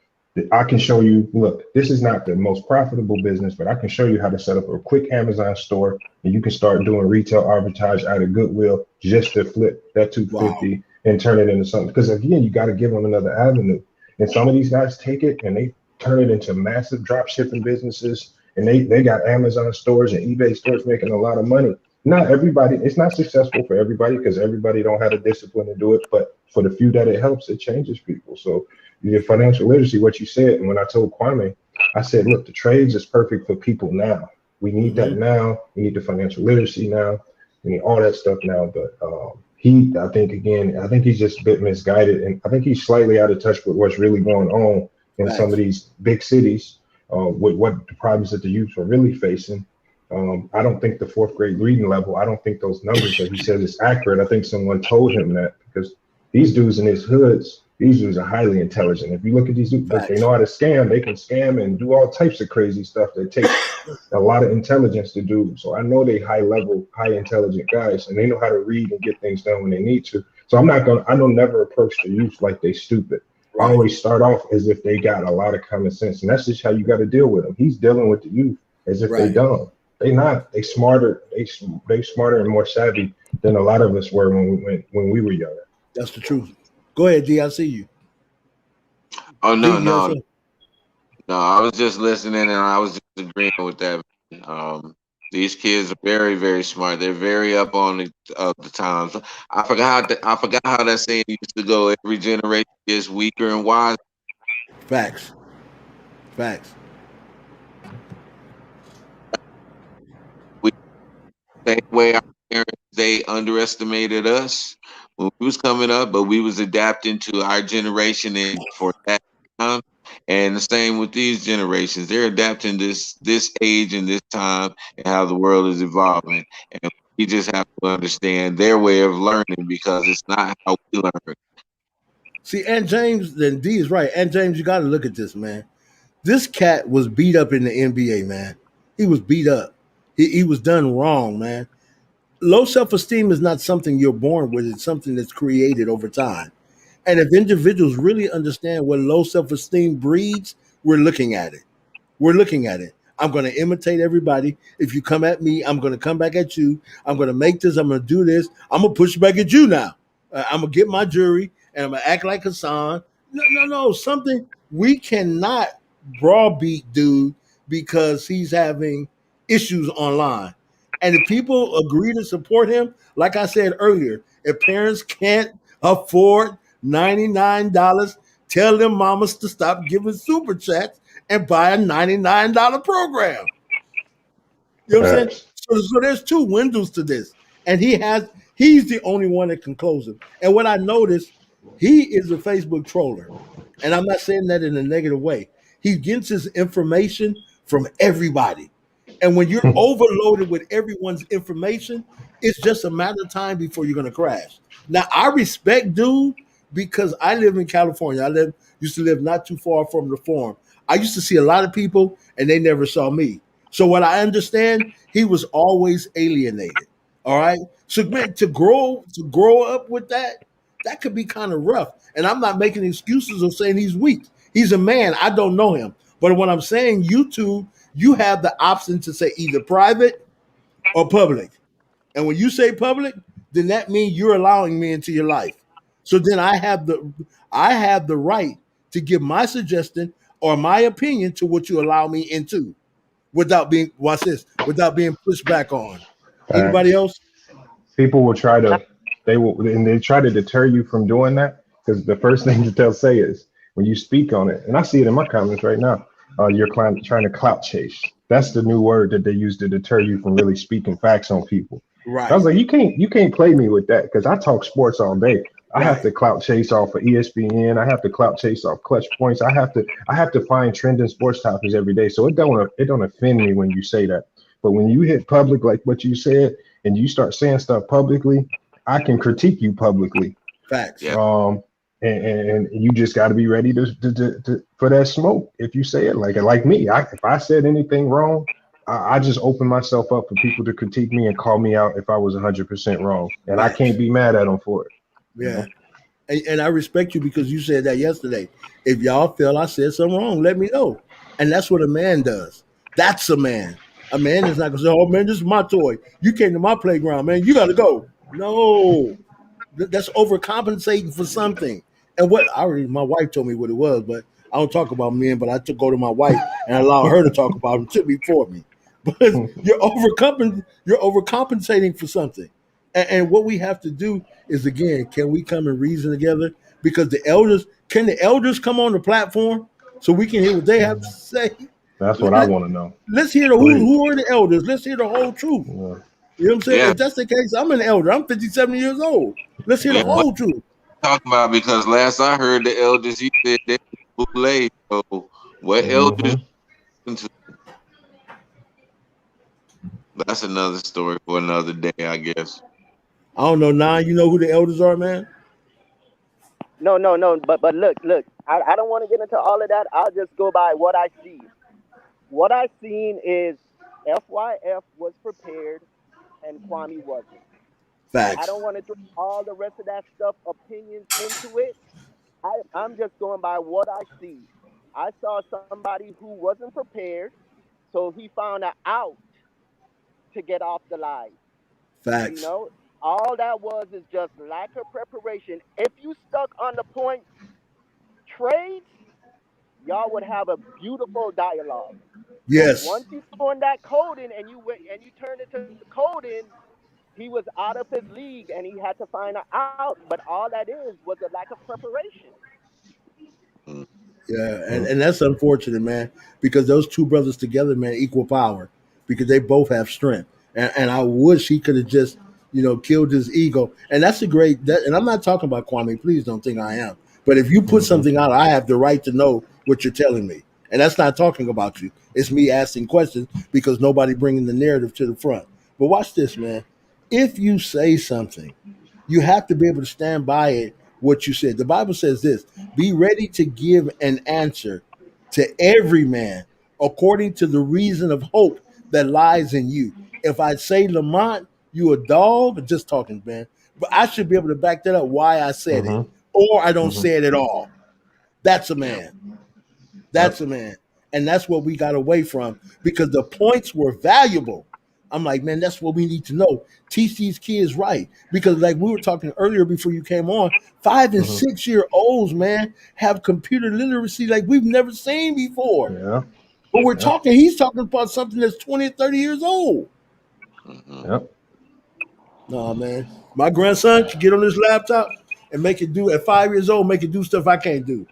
I can show you, look, this is not the most profitable business, but I can show you how to set up a quick Amazon store, and you can start doing retail arbitrage out of Goodwill just to flip that 250 and turn it into something. Because again, you got to give them another avenue. And some of these guys take it and they turn it into massive drop shipping businesses, and they got Amazon stores and eBay stores making a lot of money. Not everybody, it's not successful for everybody, because everybody don't have the discipline to do it, but for the few that it helps, it changes people. So your financial literacy, what you said, and when I told Kwame, I said, look, the trades is perfect for people now. We need that now. We need the financial literacy now. We need all that stuff now. But I think he's just a bit misguided, and I think he's slightly out of touch with what's really going on in some of these big cities, with what the problems that the youth are really facing. I don't think the 4th grade reading level, I don't think those numbers that he says is accurate. I think someone told him that, because these dudes in his hoods, these dudes are highly intelligent. If you look at these dudes, they know how to scam. They can scam and do all types of crazy stuff that takes a lot of intelligence to do. So I know they high level, high intelligent guys, and they know how to read and get things done when they need to. So I don't never approach the youth like they stupid. I always start off as if they got a lot of common sense, and that's just how you got to deal with them. He's dealing with the youth as if they dumb. They not. They smarter. They smarter and more savvy than a lot of us were when we were younger. That's the truth. Go ahead, D. I see you. Oh no. I was just listening, and I was just agreeing with that. These kids are very, very smart. They're very up on the times. I forgot how that saying used to go. Every generation gets weaker and wiser. Facts. Same way our parents, they underestimated us when we was coming up, but we was adapting to our generation and for that time. And the same with these generations. They're adapting this age and this time and how the world is evolving. And we just have to understand their way of learning, because it's not how we learn. See, and James, then D is right. And James, you got to look at this, man. This cat was beat up in the NBA, man. He was beat up. He was done wrong, man. Low self-esteem is not something you're born with. It's something that's created over time. And if individuals really understand what low self-esteem breeds, we're looking at it. I'm going to imitate everybody. If you come at me, I'm going to come back at you. I'm going to make this. I'm going to do this. I'm going to push back at you now. I'm going to get my jury, and I'm going to act like Hassan. No. Something we cannot browbeat dude because he's having issues online. And if people agree to support him, like I said earlier, if parents can't afford $99, tell them mamas to stop giving super chats and buy a $99 program. You know what I'm saying? So there's 2 windows to this. And he's the only one that can close them. And what I noticed, he is a Facebook troller. And I'm not saying that in a negative way. He gets his information from everybody. And when you're overloaded with everyone's information, it's just a matter of time before you're going to crash. Now, I respect dude because I live in California. Used to live not too far from the Forum. I used to see a lot of people, and they never saw me. So what I understand, he was always alienated. All right. So man, to grow up with that could be kind of rough. And I'm not making excuses of saying he's weak. He's a man. I don't know him. But what I'm saying, you two, you have the option to say either private or public. And when you say public, then that means you're allowing me into your life. So then I have the right to give my suggestion or my opinion to what you allow me into without being without being pushed back on. Anybody else? People will they try to deter you from doing that, because the first thing that they'll say is when you speak on it, and I see it in my comments right now, you're trying to clout chase. That's the new word that they use to deter you from really speaking facts on people. Right. I was like, you can't play me with that, because I talk sports all day. I have to clout chase off of ESPN. I have to clout chase off clutch points. I have to find trending sports topics every day. So it don't offend me when you say that. But when you hit public, like what you said, and you start saying stuff publicly, I can critique you publicly. Facts. Yeah. And you just got to be ready to for that smoke. If you say it like me, if I said anything wrong, I just open myself up for people to critique me and call me out if I was 100% wrong, and I can't be mad at them for it. Yeah. And I respect you because you said that yesterday. If y'all feel I said something wrong, let me know. And that's what a man does. That's a man. A man is not going to say, oh, man, this is my toy. You came to my playground, man. You got to go. No. That's overcompensating for something. And my wife told me what it was, but I don't talk about men, but I go to my wife and allow her to talk about them to me for me. But you're overcompensating for something. And what we have to do is, again, can we come and reason together? Because can the elders come on the platform so we can hear what they have to say? That's what I want to know. Let's hear who are the elders. Let's hear the whole truth. Yeah. You know what I'm saying? Yeah. If that's the case, I'm an elder. I'm 57 years old. Let's hear the whole truth. Talking about, because last I heard the elders, he said they bootleg. So what elders? That's another story for another day, I guess. I don't know. Now you know who the elders are, man. No. But look. I don't want to get into all of that. I'll just go by what I see. What I seen is FYF was prepared and Kwame wasn't. Facts. I don't want to throw all the rest of that stuff, opinions into it. I'm just going by what I see. I saw somebody who wasn't prepared, so he found out to get off the line. Facts. You know, all that was is just lack of preparation. If you stuck on the point trades, y'all would have a beautiful dialogue. Yes. But once you throw in that coding and you turned it to coding, he was out of his league and he had to find out. But all that was a lack of preparation. Yeah, and that's unfortunate, man, because those two brothers together, man, equal power, because they both have strength. And I wish he could have just, killed his ego. And that's and I'm not talking about Kwame. Please don't think I am. But if you put something out, I have the right to know what you're telling me. And that's not talking about you. It's me asking questions because nobody bringing the narrative to the front. But watch this, man. If you say something, you have to be able to stand by it, what you said. The Bible says this: be ready to give an answer to every man according to the reason of hope that lies in you. If I say, Lamont, you a dog, just talking, man. But I should be able to back that up why I said it. Or I don't say it at all. That's a man. That's a man. And that's what we got away from, because the points were valuable. I'm like, man, that's what we need to know. Teach these kids right. Because like we were talking earlier before you came on, 5 and 6 year olds, man, have computer literacy like we've never seen before. Yeah. But he's talking about something that's 20 or 30 years old. Yep. No, man. My grandson can get on his laptop and make it do, at 5 years old, make it do stuff I can't do.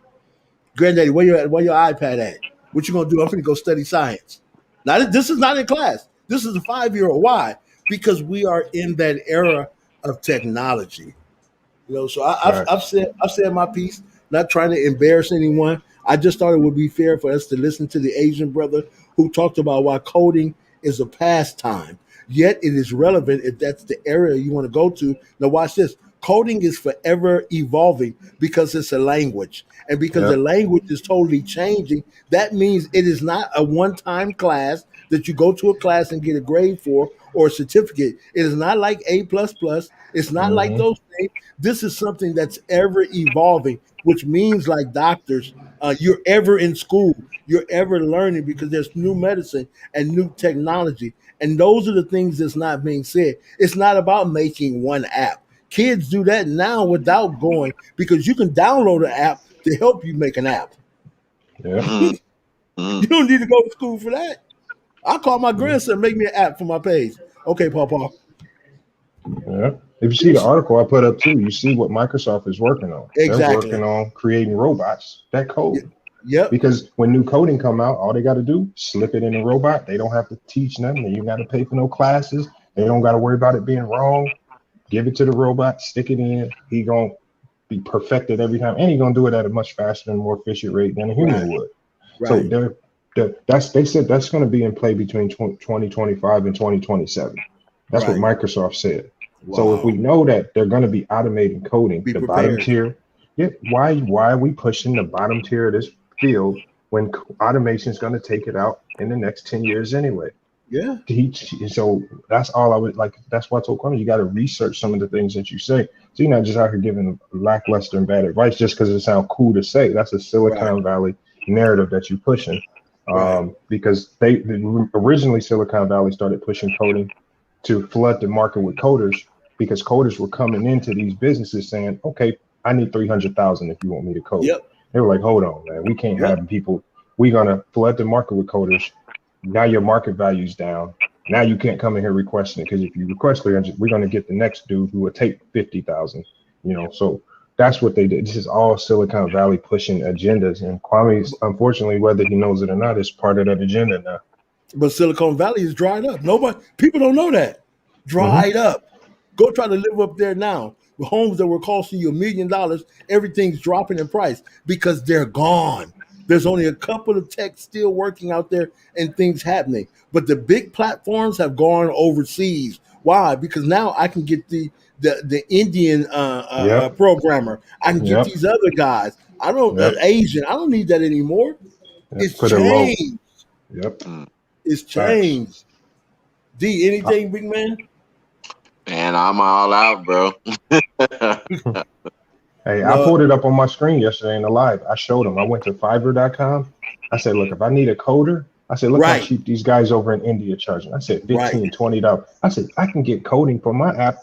Granddaddy, where your iPad at? What you gonna do? I'm gonna go study science. Now this is not in class. This is a 5-year-old. Why? Because we are in that era of technology. So I've said my piece, not trying to embarrass anyone. I just thought it would be fair for us to listen to the Asian brother who talked about why coding is a pastime. Yet it is relevant if that's the area you want to go to. Now watch this. Coding is forever evolving because it's a language. And because the language is totally changing, that means it is not a one-time class that you go to a class and get a grade for or a certificate. It is not like A++. It's not like those things. This is something that's ever evolving, which means like doctors, you're ever in school, you're ever learning because there's new medicine and new technology. And those are the things that's not being said. It's not about making one app. Kids do that now without going because you can download an app to help you make an app. Yeah. You don't need to go to school for that. I call my grandson, make me an app for my page. Okay, Papa. Yeah. If you see the article I put up too, you see what Microsoft is working on. Exactly. They're working on creating robots that code. Yep. Because when new coding come out, all they got to do, slip it in a robot. They don't have to teach nothing. You got to pay for no classes. They don't got to worry about it being wrong. Give it to the robot, stick it in. He gonna be perfected every time, and he gonna do it at a much faster and more efficient rate than a human would. So they said that's going to be in play between 2025 and 2027. That's what Microsoft said. Wow. So if we know that they're going to be automating coding, the bottom tier, why are we pushing the bottom tier of this field when automation is going to take it out in the next 10 years anyway? Yeah. So that's all I would like. That's why I told Kwame, you got to research some of the things that you say. So you're not just out here giving lackluster and bad advice just because it sounds cool to say. That's a Silicon Valley narrative that you're pushing. Because they originally Silicon Valley started pushing coding to flood the market with coders because coders were coming into these businesses saying, okay, I need 300,000 if you want me to code. They were like, hold on, man, we can't have people. We're going to flood the market with coders. Now your market value's down. Now you can't come in here requesting it because if you request 300, we're going to get the next dude who will take 50,000, so that's what they did. This is all Silicon Valley pushing agendas, and Kwame, unfortunately, whether he knows it or not, is part of that agenda now. But Silicon Valley is dried up. People don't know that. Dried up. Go try to live up there now. The homes that were costing you $1 million, everything's dropping in price because they're gone. There's only a couple of techs still working out there and things happening. But the big platforms have gone overseas. Why? Because now I can get the Indian programmer. I can get these other guys. I don't Asian. I don't need that anymore. It's changed. It's changed. D, anything, big man? Man, I'm all out, bro. Hey, I pulled it up on my screen yesterday in the live. I showed them. I went to Fiverr.com. I said, look, if I need a coder, I said, look how cheap these guys over in India charging. I said, $15, $20. I said, I can get coding for my app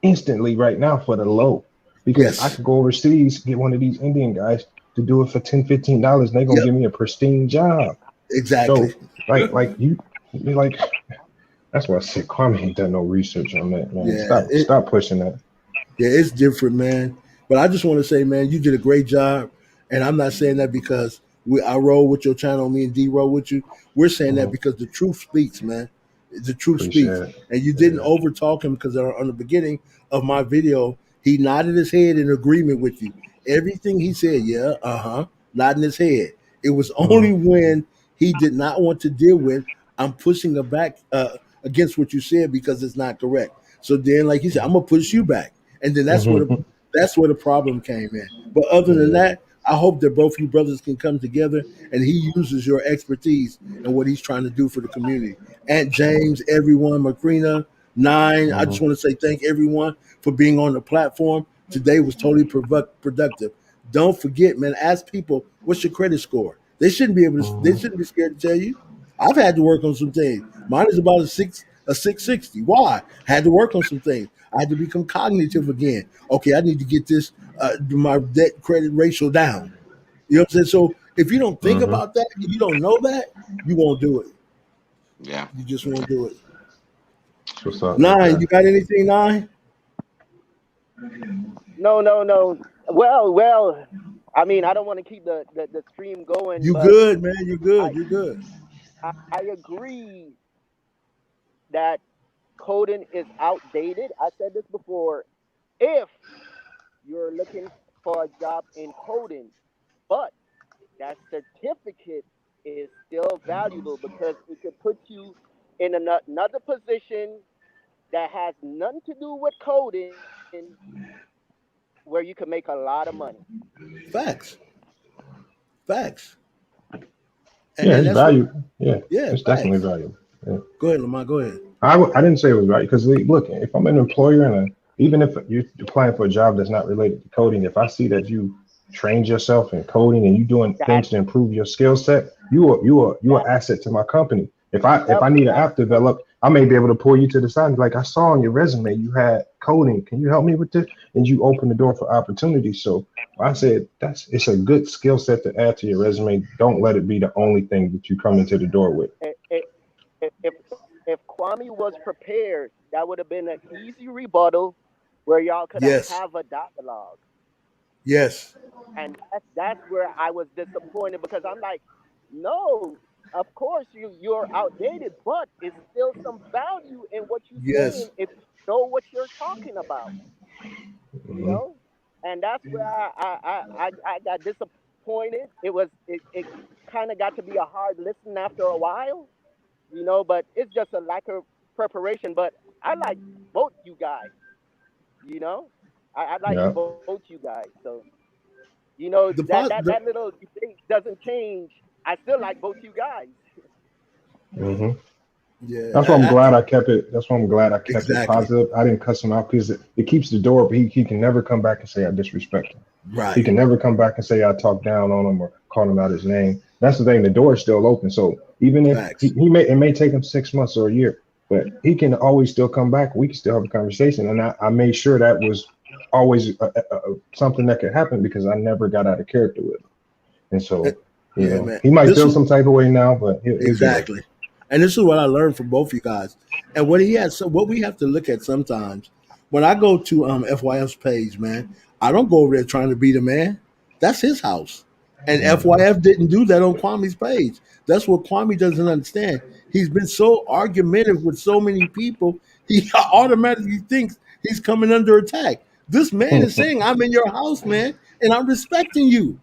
instantly right now for the low. Because I could go overseas, get one of these Indian guys to do it for $10, $15, and they're going to give me a pristine job. Exactly. So, that's why I said Kwame ain't done no research on that, man. Stop pushing that. Yeah, it's different, man. But I just want to say, man, you did a great job. And I'm not saying that because I roll with your channel, me and D roll with you. We're saying that because the truth speaks, man. The truth speaks. And you didn't over talk him because on the beginning of my video, he nodded his head in agreement with you. Everything he said, nodding his head. It was only when he did not want to deal with, I'm pushing him back against what you said because it's not correct. So then, like he said, I'm going to push you back. And then that's where the problem came in. But other than that, I hope that both you brothers can come together and he uses your expertise and what he's trying to do for the community. Aunt James, everyone, Macrina, Nine, I just want to say thank everyone for being on the platform. Today was totally productive. Don't forget, man, ask people, what's your credit score? They shouldn't be able to, they shouldn't be scared to tell you. I've had to work on some things. Mine is about a 660. Why? Had to work on some things. I had to become cognitive again. Okay, I need to get this my debt credit ratio down. You know what I'm saying? So if you don't think about that, if you don't know that, you won't do it. Yeah. You just won't do it. What's up, Nine, you got anything, Nine? No. Well. I mean, I don't want to keep the stream going. You good, man. You're good. You're good. I agree that coding is outdated. I said this before. If you're looking for a job in coding, but that certificate is still valuable because it could put you in another position that has nothing to do with coding, where you can make a lot of money. Facts. And it's that's valuable. yeah, It's definitely valuable. Yeah. Go ahead, Lamar. Go ahead. I didn't say it was right because look, if I'm an employer and even if you're applying for a job that's not related to coding, if I see that you trained yourself in coding and you doing things to improve your skill set, you're an asset to my company. If I need an app developed, I may be able to pull you to the side and be like, I saw on your resume you had coding. Can you help me with this? And you open the door for opportunities. So I said it's a good skill set to add to your resume. Don't let it be the only thing that you come into the door with. If Kwame was prepared, that would have been an easy rebuttal where y'all could have a dialogue. Yes. And that's where I was disappointed because I'm like, no, of course you're outdated, but it's still some value in what you're saying if you know what you're talking about. Mm-hmm. You know? And that's where I got disappointed. It kind of got to be a hard listen after a while, you know, but it's just a lack of preparation. But I like both you guys, you know? I like both you guys. So, you know, that little debate doesn't change. I still like both you guys. Mm-hmm. Yeah. That's why I'm glad I kept it. That's why I'm glad I kept it positive. I didn't cuss him out because it keeps the door, but he can never come back and say I disrespect him. Right. He can never come back and say I talked down on him or called him out his name. That's the thing. The door is still open. So even if it may take him 6 months or a year, but he can always still come back. We can still have a conversation. And I made sure that was always something that could happen because I never got out of character with him. And so, you know, man. He might feel some type of way now, but exactly. And this is what I learned from both you guys. And what what we have to look at sometimes, when I go to FYF's page, man, I don't go over there trying to be the man. That's his house. And FYF didn't do that on Kwame's page. That's what Kwame doesn't understand. He's been so argumentative with so many people, he automatically thinks he's coming under attack. This man is saying, I'm in your house, man, and I'm respecting you.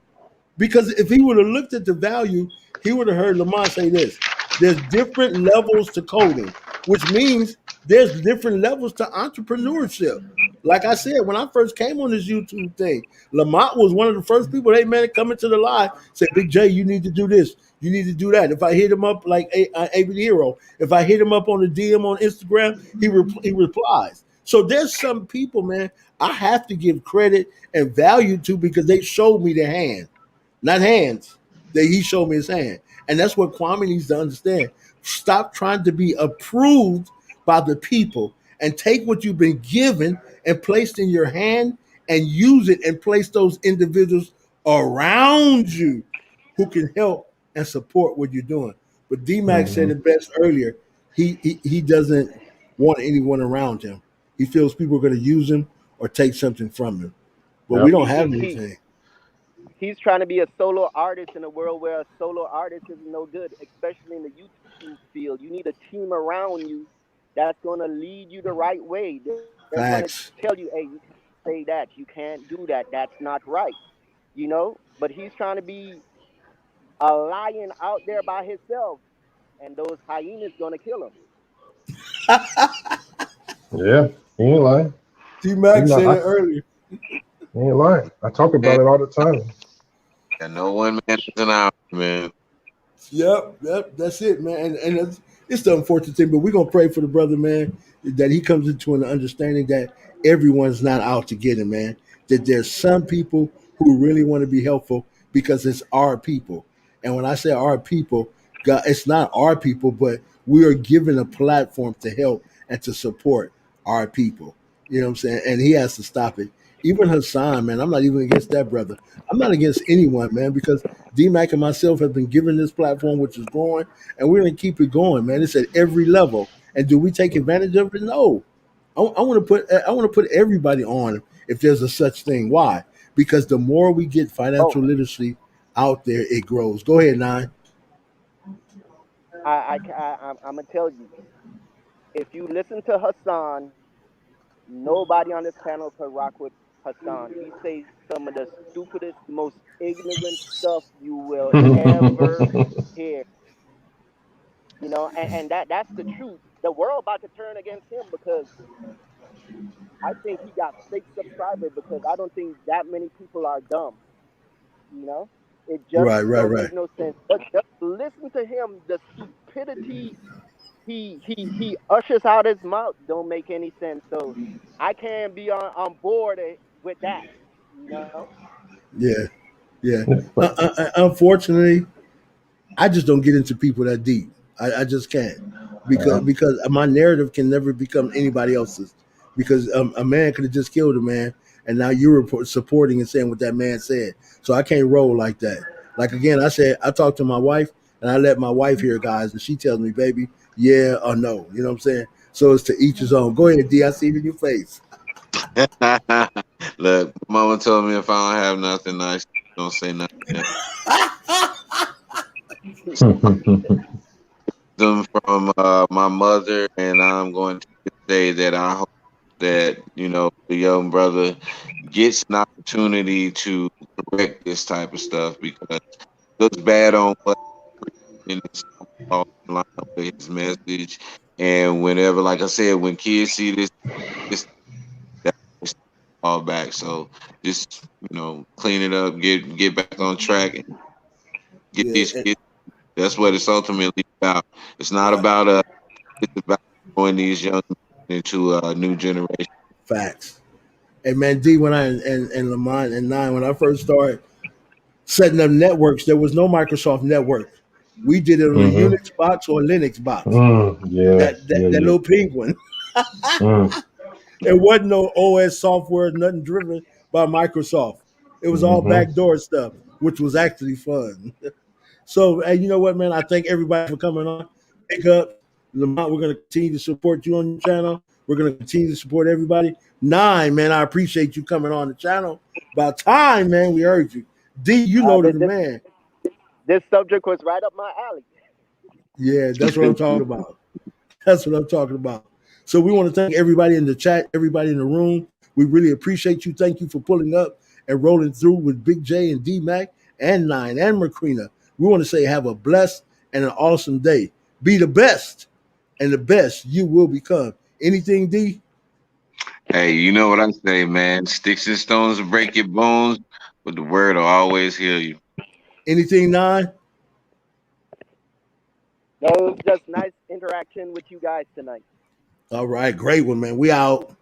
Because if he would have looked at the value, he would have heard Lamont say this. There's different levels to coding, which means there's different levels to entrepreneurship. Like I said, when I first came on this YouTube thing, Lamont was one of the first people they met come into the live, say, Big J, you need to do this. You need to do that. If I hit him up like AB Hero, if I hit him up on the DM on Instagram, he replies. So there's some people, man, I have to give credit and value to because they showed me their hand. Not hands. He showed me his hand. And that's what Kwame needs to understand. Stop trying to be approved by the people and take what you've been given and placed in your hand and use it and place those individuals around you who can help and support what you're doing. But D Mack said it best earlier. He doesn't want anyone around him. He feels people are going to use him or take something from him. But we don't have anything. He's trying to be a solo artist in a world where a solo artist is no good, especially in the YouTube field. You need a team around you that's going to lead you the right way. They're going to tell you, hey, you can't say that. You can't do that. That's not right. You know? But he's trying to be a lion out there by himself, and those hyenas going to kill him. Yeah, he ain't lying. D Mack said it earlier. He ain't lying. I talk about it all the time. And no one man is an hour, man. Yep, that's it, man. And it's the unfortunate thing, but we're gonna pray for the brother, man, that he comes into an understanding that everyone's not out to get him, man. That there's some people who really want to be helpful because it's our people. And when I say our people, God, it's not our people, but we are given a platform to help and to support our people. You know what I'm saying? And he has to stop it. Even Hassan, man, I'm not even against that brother. I'm not against anyone, man, because D Mack and myself have been given this platform, which is growing, and we're going to keep it going, man. It's at every level. And do we take advantage of it? No. I want to put everybody on if there's a such thing. Why? Because the more we get financial literacy out there, it grows. Go ahead, Nine. I'm going to tell you, if you listen to Hassan, nobody on this panel could rock with Hassan. He says some of the stupidest, most ignorant stuff you will ever hear. You know, and that's the truth. The world about to turn against him because I think he got fake subscribers because I don't think that many people are dumb. You know, it just don't make no sense. But just listen to him. The stupidity he ushers out his mouth don't make any sense. So I can't be on board with that. You know. Yeah. Unfortunately, I just don't get into people that deep. I just can't because my narrative can never become anybody else's. Because a man could have just killed a man, and now you're supporting and saying what that man said. So I can't roll like that. Like again, I said I talked to my wife, and I let my wife hear, guys, and she tells me, "Baby, yeah or no." You know what I'm saying? So it's to each his own. Go ahead, D. I see it in your face. Look, mama told me if I don't have nothing nice, don't say nothing. Them from my mother, and I'm going to say that I hope that the young brother gets an opportunity to correct this type of stuff because it looks bad on what in his line up with his message. And whenever, like I said, when kids see this that all back. So just clean it up, get back on track, and get these kids. That's what it's ultimately about. It's not about it's about growing these young men into a new generation. Facts. And man, D, when I and Lamont and Nine, when I first started setting up networks, there was no Microsoft network. We did it on a Unix box or a Linux box. That little pink one. It wasn't no OS software, nothing driven by Microsoft. It was all backdoor stuff, which was actually fun. So, and you know what, man? I thank everybody for coming on. Pick up, Lamont. We're going to continue to support you on the channel. We're going to continue to support everybody. Nine, man, I appreciate you coming on the channel. About time, man, we heard you. D, you know the man. This subject was right up my alley. Yeah, that's what I'm talking about. That's what I'm talking about. So we want to thank everybody in the chat, everybody in the room. We really appreciate you. Thank you for pulling up and rolling through with Big J and D Mack and Nine and Macrina. We want to say have a blessed and an awesome day. Be the best, and the best you will become. Anything, D? Hey, you know what I say, man. Sticks and stones will break your bones, but the word will always heal you. Anything, Nine? No, it was just nice interaction with you guys tonight. All right, great one, man. We out.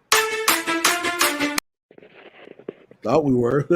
Thought we were.